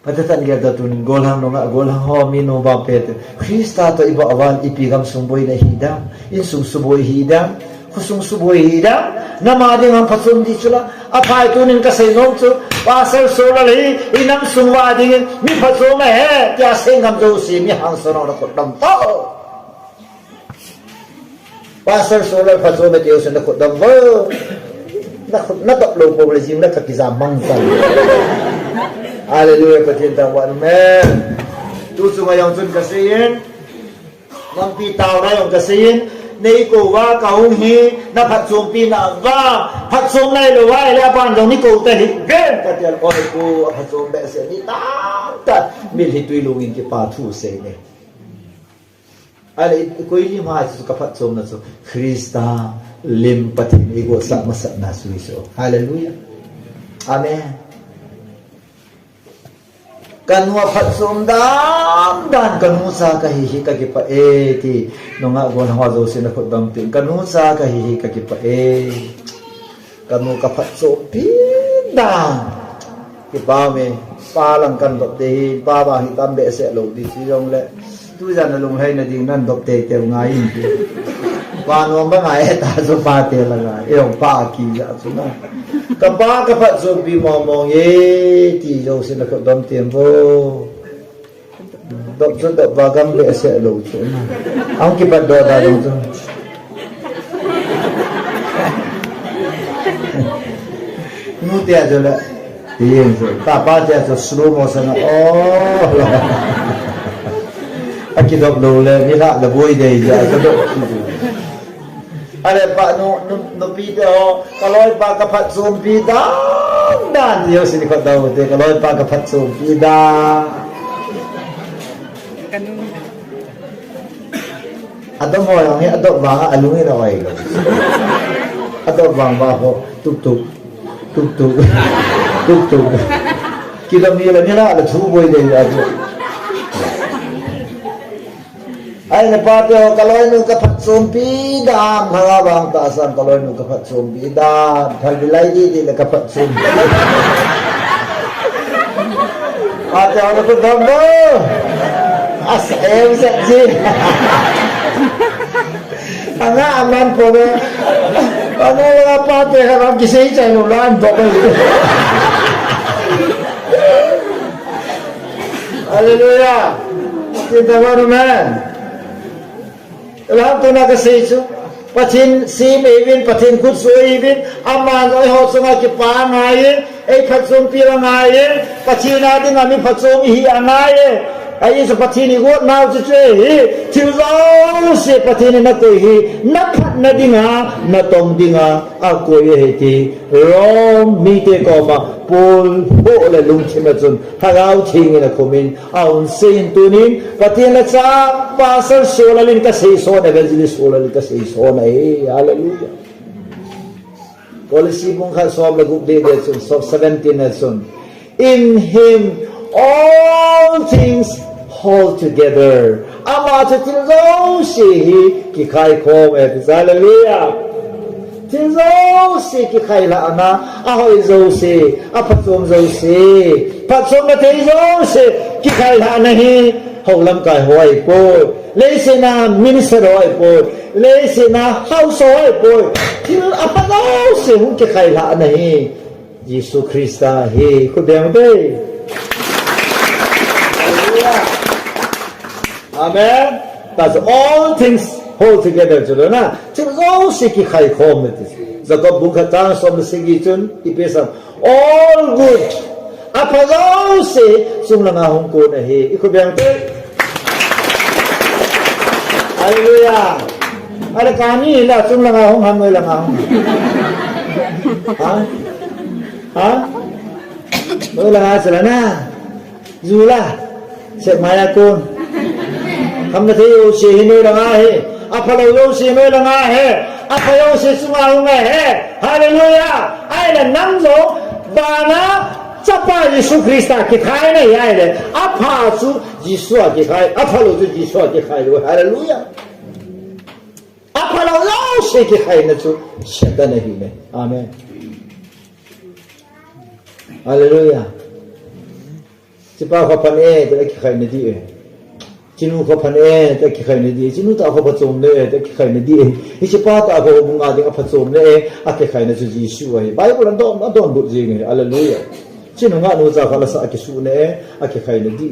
Patatan kita tun golang nonga golang ho mino ba pet Krista to iba awan ipigam sumboy na hidam in sumsuboy hidam kusung suboy hidam namading ang pasum di sula apay tunin kasi nong su pasal sola li inam sumwa dingin mi pasum he kya sengam josi mi hang sono na kodam to pasal sola pasum me dios na kodam wo na to lo po lejim na kakizamang san hallelujah pathian tawar amen tu sungai yang sun kasihin nang pitaw na yung kasihin nei ko wa kaung hi na phat som pi na wa phat som nai lo wa la ban dong ni ko te hi gen patial ko ko phat som be se ni ta mil hi tui lungin ki pa thu se ne ale ko li ma su ka phat som na so Krista lim pathin i go sa ma sa na su so hallelujah amen kanwa phat som dan kanu sa ka hi ka ki pa e ti nonga gon ha zo sin khot dam tin kanu sa ka hi ka ki pa e kanu ka phat som pi dan ki pa me pa lang kan dop te pa ba hi tam be se lo di si jong le tu jan na lung hai na ding nan dop te te ngai yin ti pa no ba ngai ta so pa te la ngai e ong pa ki ja su na ka ba ka phat som pi mo mo ye ti zo sin khot dam tem bo dok so dok bagam le se lo chu na ang ki pad do da dong chu nu te jo la yin so ta pa te so slow motion oh aki dok lo le ni la la boy de ja so dok ale pa no pi de ho kaloi pa ka phat som pi dan yo sin ko da te kaloi pa ka phat som pi da atau mo yang ni atau bang alungi na wai atau bang ba ho tuk tuk kita ni la la thu boy de aju ai na pa te kaloi nu ka phat som pi dam bhanga bang ta san kaloi nu ka phat som pi dam thal bilai di la ka phat som ate ana ko dam bo as em se ji anga aman po be ano la pa te ka kisai chai no lan bo ko hallelujah kita baru man Lam tu nak sesu, pathin sim evin, pathin khut so evin, aman oi ho sunga ki pa ngai, ei phat som pi la ngai, pathin na ding ami phat som hi angai, ai so pathin ni go nau chu che hi, thiu zo se pathin na ko hi, na phat na dinga, na tom dinga, a ko ye he ti, rom mi te ko ma pol ho le lung chim na chun, ha gao thing na khomin, aun sin tunin, pathin la cha pasal solalin ka sei so na gazili solalin ka sei so na he hallelujah policy mong kha som la guk de de sun so 17 na sun in him all things hold together ama to tilzo shi ki khai khom e hallelujah tilzo shi ki khai la ana a hoi zo shi a phatom zo shi phatom na te zo shi ki khai la na hi hậu lâm cài hoài bồi lấy xe na minister hoài bồi lấy xe na house hoài bồi thì apa đâu xe hung cái khai lạ này Jesus Christ he có đem đây amen that's all things hold together cho đó na chứ đâu xe cái khai khom này giờ có bung khát trang som cái gì chun ipesam all good apa đâu xe sung là hung cô này he có đem đây ฮาเลลูยาอะไรการนี้ล่ะซุ่มละงาของทำเลยละงาฮะเมื่อละงาเสร็จแล้วนะยูล่ะเสร็จมายากุนทำนาทีโยชีหินุละงาเฮอพอลโยชีนุละงาเฮอพโยชีสุมาอุเมเฮฮาเลลูยาไอ้ละนั่งโซบานาจะป้ายิสุคริสต์กิขายเนี่ยไอ้เลยอพาสุยิสุกิขายอพอลสุยิสุกิขายด้วยฮาเลลูยาअफलो से के खाई न चु शब्द नहीं में आमीन हालेलुया चिपा को पने ते के खाई न दी चिनु को पने ते के खाई न दी चिनु ता को बचोम ने ते के खाई न दी हि चिपा ता को मुंगा दे अफचोम ने आ के खाई न चु यीशु है बाइबल दो बुत जी ने हालेलुया चिनु nga nu za khala sa ke su ne a ke khai ne di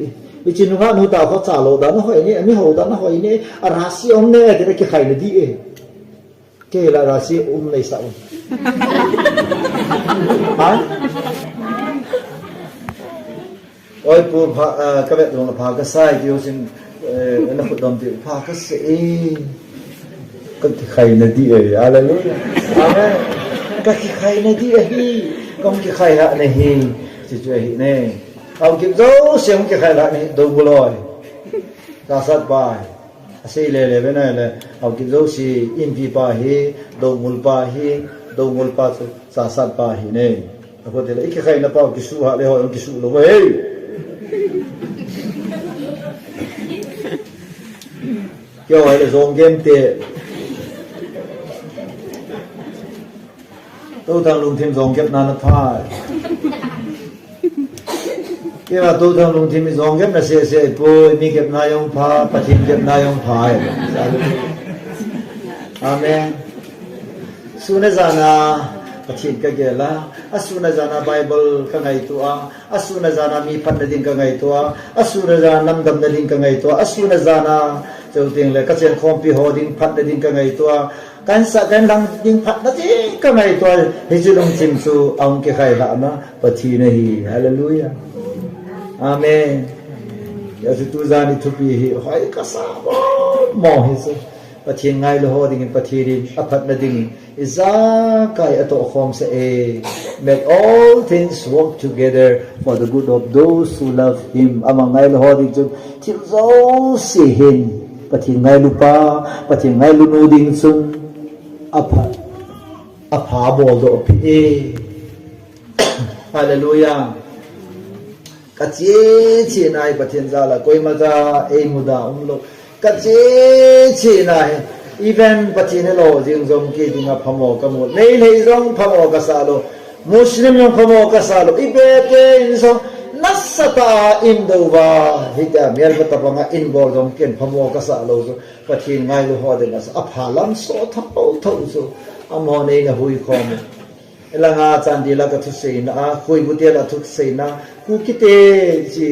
चिनु nga nu ta ko cha lo da na hoi ni ami ho da na hoi ni a rasi om ne te ke khai ne di ke la rasi nei sa ha oi pu pha ka bet long pha ka sai ki sin na khu dom ti pha ka se ka ke khai ne di hallelujah amen ka ke khai ne di hi kom ke khai ha ne hi chi chu hi neเอาเก็บโซ่เสียงจะใครละนี่ดูบุลอยกาสัดไปสิเล่เล่ไปไหนเลยเอาเก็บโซ่สิอินพีปาฮีดูมุลปาฮีดูมุลปาสาสัดปาฮีเนี่ยเอาคนที่ละอีกใครนะเปล่ากิสุฮะเลยหอยกิสุลงไปเกี่ยวอะไรส่งเกมเตะตู้ทางลุงทีมส่งเก็บนานพายकिว่าตัวทางลุงที่มีสองเก็บนะเสียปุยมีเก็บนายองพาปฏิมเก็บนายองพายอาเมนสุนจานาปฏิมก็เกล่าอสุนจานาไบเบิลก็ไงตัวอสุนจานามีพันธุ์ดินก็ไงตัวอสุนจานำดำดินก็ไงตัวอสุนจานาเจ้าติงเลยก็เช่นคอมพิโฮดินพันธุ์ดินก็ไงตัวการสักการดังดินพันธุ์ดินก็ไงตัวให้จุลงจิมสูเอาเกี่ยใครละนะปฏินี่ฮาเลลูยาAmen. Ya tu zani thupi hi hai ka sa mo hi so pathin ngai lo ho ding pathirin aphat na ding iza kai ato khom se make all things work together for the good of those who love him amang ngai lo ho ding chu thil zo si hin pathin ngai lu pa pathin ngai lu nu ding sun apha bol do pi hallelujahกะเจชีนายปะเทียนซาละกอยมาจาเอมุดาอุมโลกะเจชีนายอีเวนปะเทียนโลจิงซงกีดิงะพะโมกะโมเลยซงพะโมกะซาโลมุสลิมยงพะโมกะซาโลอีเบเกอินซงนัสตาอินโดวาฮิตาเมียลมะตะปะงะอินบอร์ซงเกนพะโมกะซาโลปะเทียนไงโลฮอเดนัสอะพาลัมโซทัปโตโซอะมอเนนะหุยคอมละงาจันดีละกะทุเสนะคุยบุเตละทุเสนะกูคิดเอจี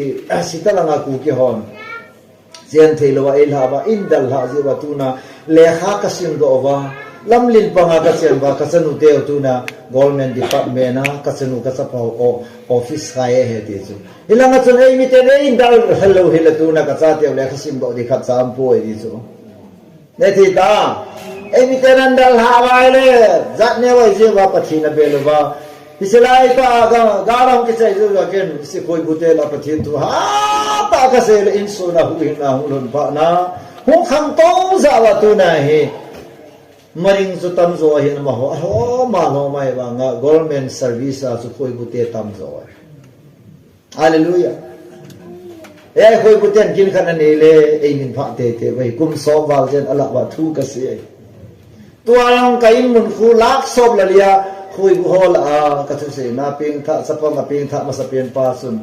สิตละงากูกิฮอนเจียนเทลวะเอลฮาบะอินดัลฮาซิวะตูนาเลขากะซินโดวะลำลินปังกะเซียนวะกะสนุเตอตูนา government department นะกะสนุกะสะพอofficeไคเฮติซุอิละงาซุนเอมิเตเรอินดัลฮัลโลฮิละตูนากะซาเตเลขซิมโดดิขัดซามโปเอดิซุเนติตาเอมิเตรันดัลฮาวาเลจัดเนวะซิวะปะทินะเบลวะIsilai pa garang kisay juga kan si koi butel apa tu ha pa kasi inso na huin na hulun pa na hung khang to zawa tu na he maring su tam zo hin ma ho ma no mai ba nga government service su koi butel tam zo hallelujah koi butel kin khan ne le ei min pha te vai kum so wal jen ala wa thu kasi tuang kain mun khu lak sob la liaคุยกูฮอลกระทุเสนาเพียงท่าสะพองเพียงท่ามาสะเพียนปาสุน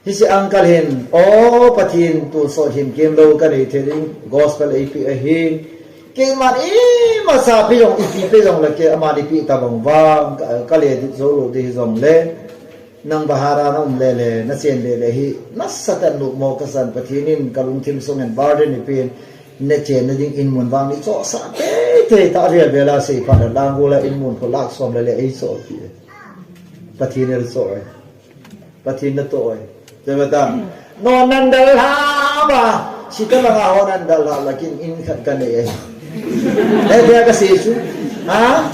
ฮิสิอังกัลเห็นโอ้ปะทินตูโซหิมเกมโลกันไอเทลิงกอสเปลไอพีไอหินเกมมันมาซาพิจงอีพีพิจงละเกอมาดิพีตาบังวางกัลเลดิโซโลดิจงเลนังบาฮารานุมเลนัสเซนเลฮินัสสัตันลุโมกัสันปะทินินกัลุงทิมซงเงินบาร์เดนไอพีเนเจนดิงอินมุนวางนี่โซซาเตตาเรียเวลาสิพาดลางกูละอินมุนเขาลากสมเลยไอ้โซฟีปะทีนโซยปะทีนโตยเจ้าตานอนนันเดลฮาบะ si ka lang ako ng dalalaking inkat ka na eh. Kaya kasi ito, ha?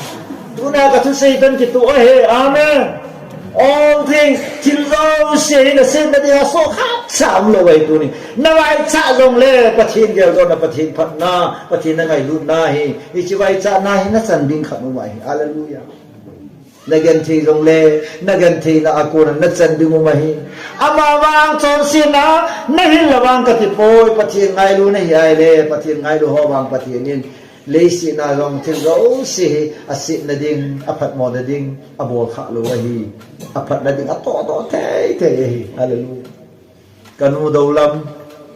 Tuna ka to Satan kito eh, amen. All things till those say the sin that they are so hot sam lo wai tu ni na wai cha long le pathin gel do na pathin phat na pathin na ngai lu na hi I chi wai cha na hi na san ding khat no wai hallelujah nagan thi long le nagan thi na ako na chan ding mo hi ama wang chon sin na hi lawang ka ti poi pathin ngai lu na hi le pathin ngai lu ho wang pathin nin leisi na long til go si asit na ding apat mo na ding abol kha lo hi apat na ding ato te hallelujah kanu daulam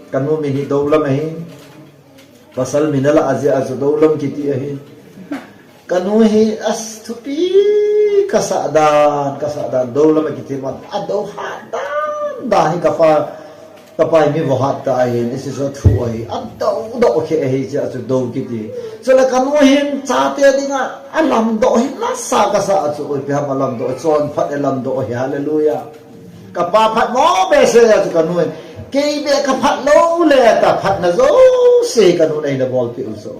kanu mi daulam hi pasal minala azia azu daulam kiti hi kanu hi as tupi kasadan daulam kiti mat ado hadan dahi kapai mi wahat ta ai this is a true ai ado do okay ai ja tu do kiti so la kanu hin cha te dinga alam do hin na sa ka sa chu oi pha alam do chon phat alam do hallelujah kapa phat mo be se ja kanu ke be ka phat lo le ta phat na zo se kanu nei na bol pi uso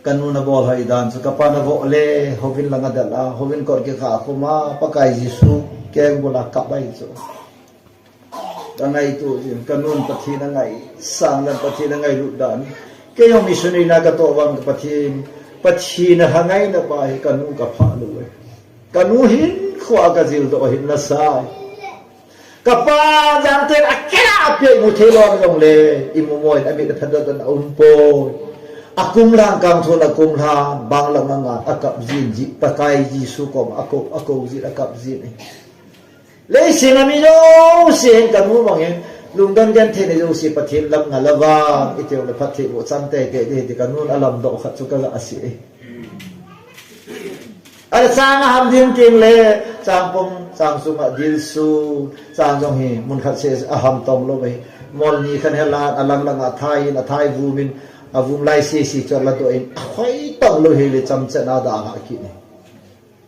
kanu na bol hai dan so kapa na vo le hovin langa dala hovin kor ke kha khoma pakai jisu ke bola ka bai so tangai tu kanun pathi na ngai sang lan pathi na ngai ru dan ke yo missionary na ka to wang pathi na hangai na pa kanu ka pha lu kanu hin khwa ka zil do hin na sa ka pa jang te akela pe mu the lo long le imu moi ami da phada dan po akum lang kang thon akum la bang lang nga akap jin ji pakai ji su kom ako ji akap jin lấy xin làm gì đâu xin cần muốn bằng em lùng đơn gen thế này đâu xin phát hiện làm ngả lava ít điều là phát hiện bộ trăm tệ cái gì thì cần muốn làm độ khát cho cái là gì ở sang ham điên tiền lệ sang phong sang sung ở điên su sang trong hi muốn khát sẽ ham tông lo vậy mòn ni khăn hela alam lang ở thai vu min vu lai si cho là đội khói tông lo hi le trăm trận nào đã hạ kỹ này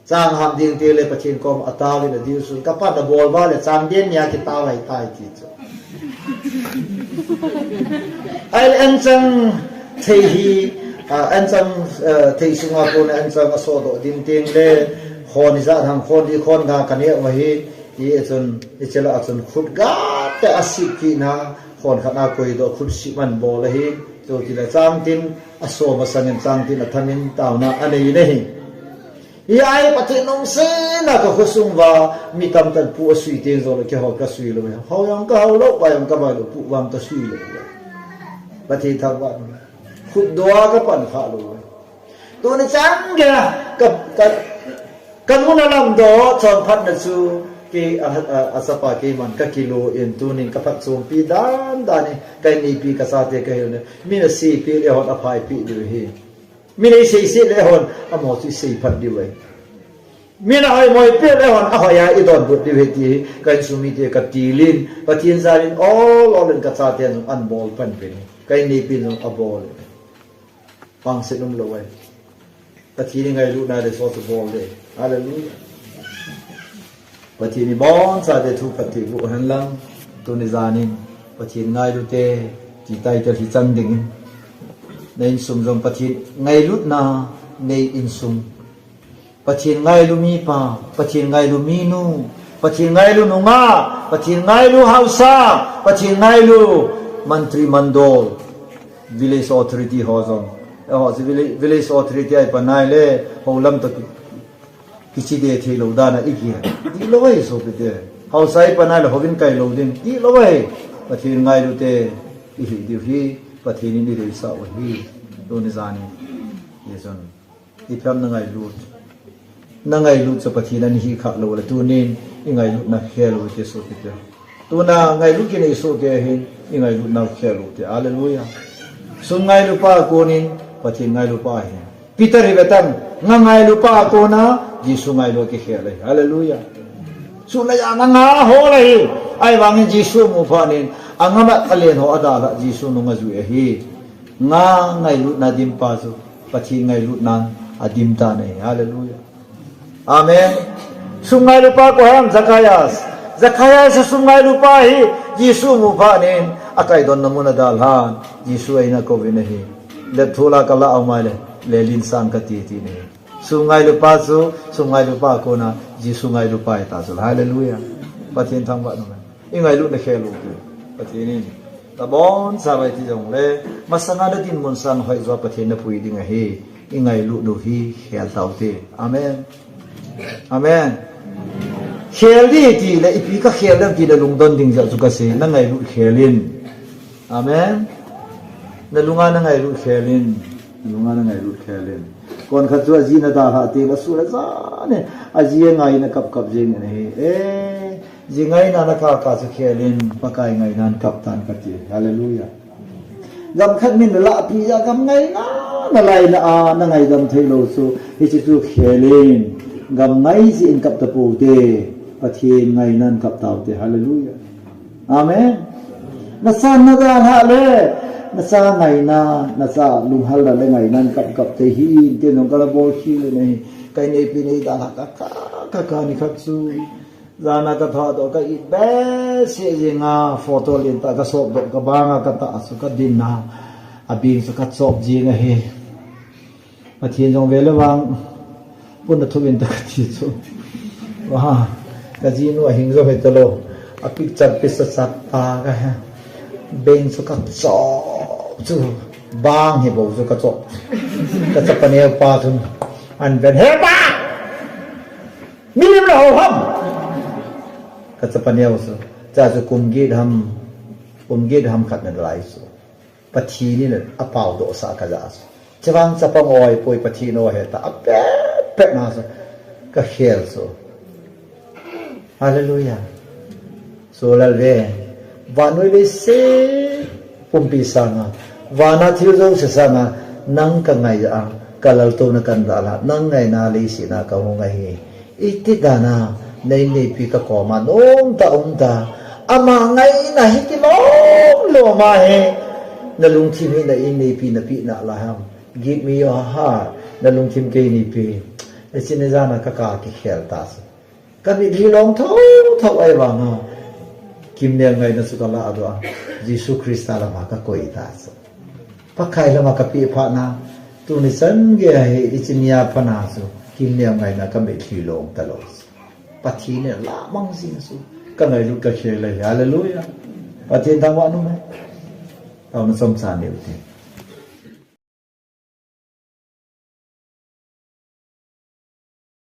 sang ham ding te le pachin kom atawi na diu sun kapat na bol ba le sang den ya ki tawai tai ki cho ai an chang thei hi an chang thei sunga ko na an chang aso do din ting le khon za thang khon di khon ga kan ye wa hi i chun i chela chun khut ga te asiki na khon khana koi do khut si man bol hi to ti la chang tin aso ma sang chang tin athanin taw na anei nei ai pathin nong se na ka khosung wa mi tam tan pu sui te zo le ke ho ka sui lo ho yang ka ho lo ba yang ka ba lo pu wang ka sui lo pathin tha wa khut doa ka pan kha lo to ni chang ga ka mun lam do chon phat na chu ke asapa ke man ka kilo in tu nin ka phat chom pi dan ni kai ni pi ka sa te ka ne mi na si pi le hot apai pi du hi mi nei sei se le hon a mo si sei phat di wei mi na ai moi pe le hon a ho ya I don but di he ti kan su mi te ka tilin pathin zarin all in ka cha te an bol pan pe kai nei pi no a bol pang se num lo wei pathin ngai lu na de so to bol de hallelujah pathin ni bon sa de thu pati bu han lang tu ni zanin pathin ngai lu te ti tai te hi chang ding nên sum rong pathin ngay lut na nei in sum pathin ngay lu mi pa pathin ngay lu mi nu pathin ngay lu nunga pathin ngay lu hausa pathin ngay lu mantri mandol village authority hozon village authority ai panai le holam to kichi de thi lo da na ikia di lo wai so pe de hausa ai panai le hovin kai lo din di lo wai pathin ngay lu te I di hi pathin ni re sa wa hi do ni zani yeson I pham na ngai lut so pathin an hi kha lo la tu nin I ngai lut na khelo te so te tu na ngai lut ki nei so te hin I ngai lut na khelo te hallelujah sun ngai lu pa ko nin pathin ngai lu pa hi peter hi betam ngai lu pa ko na jisu ngai lu ki khele hallelujah su la ya nga ho lai ai wangin jisu mu pha nin angama kalen ho adala jisu no nga zu e hi nga ngai lut na dim pa zo pathi ngai lut nan adim ta nei hallelujah amen sungai lupa ko ham Zakaya sa sungay lupa hi Jisu mo pa nin akay don namuna dalhan Jisu ay na kovinahi lepthula kala awmale lelin sang katiti ni sungay lupa ko na Jisu ngai lupa ita sul hallelujah pathin thang ba naman ingai lu na khelu pathin ni tabon sabai ti jong le masanga da din mon sang hoi zo pathin na pui ding a hi ingai lu no hi khel taute amen amen Kheldi ti le ipi ka khelam ti da lungdon ding ja chuka se na ngai lu khelin amen na lunga na ngai lu khelin kon kha chu aji na da ha te la su la za ne aji ngai na kap jing ne ji ngai na na ka chu khelin pakai ngai nan kap tan ka ti hallelujah gam khat min la pi ja gam ngai na lai na a na ngai gam thei lo su hi chu khelin gam ngai ji in kap ta pu te pathin ngai nan kap tau te hallelujah amen nasa na da ha le nasa ngai na nasa lung hal la le ngai nan kap te hi te nong kala bol hi le nei kai nei pi nei da ka ni khat su zana ka tha do ka i be se je nga photo lin ta ka sop do ka ba nga ka ta su ka din na abing su ka sop ji nga he pathin jong vele wang pun na thubin ta ti chu wa kaji no hing zo he talo a picture pe sa sat pa ka ha ben su ka cho chu bang he bo su ka cho ka sa pa ne pa thun an ben he pa milim la ho ham ka sa pa ne su cha su kum ge dham khat na lai su pathi ni na a pau do sa ka ja su chawang sa pang oi poi pathi no he ta a pe na su ka khel su hallelujah so la ve vanoi le se pumpi sanga vana thil zo se sanga nang ka ngai a kalal to na kan dala nang ngai na le si na ka ho ngai iti dana nei nei pi ka ko ma nom ta ama ngai na hi ki lo ma he na lung thim hi na in nei pi na la ham give me your heart na lung thim ke ni pi le sin za na ka ki khel ta kan ni li long thau ai wa nga kim ne ngai na su ka la adwa Jisu Krista la ma ka koi ta so pakai la ma ka pi pha na tu ni san ge he ichimia pha na so kim ne ngai na ka me li long ta lo pathi ne la mang sin su ka ngai lu ka khel la hallelujah pathin thang wa nu me tao na som sa ne u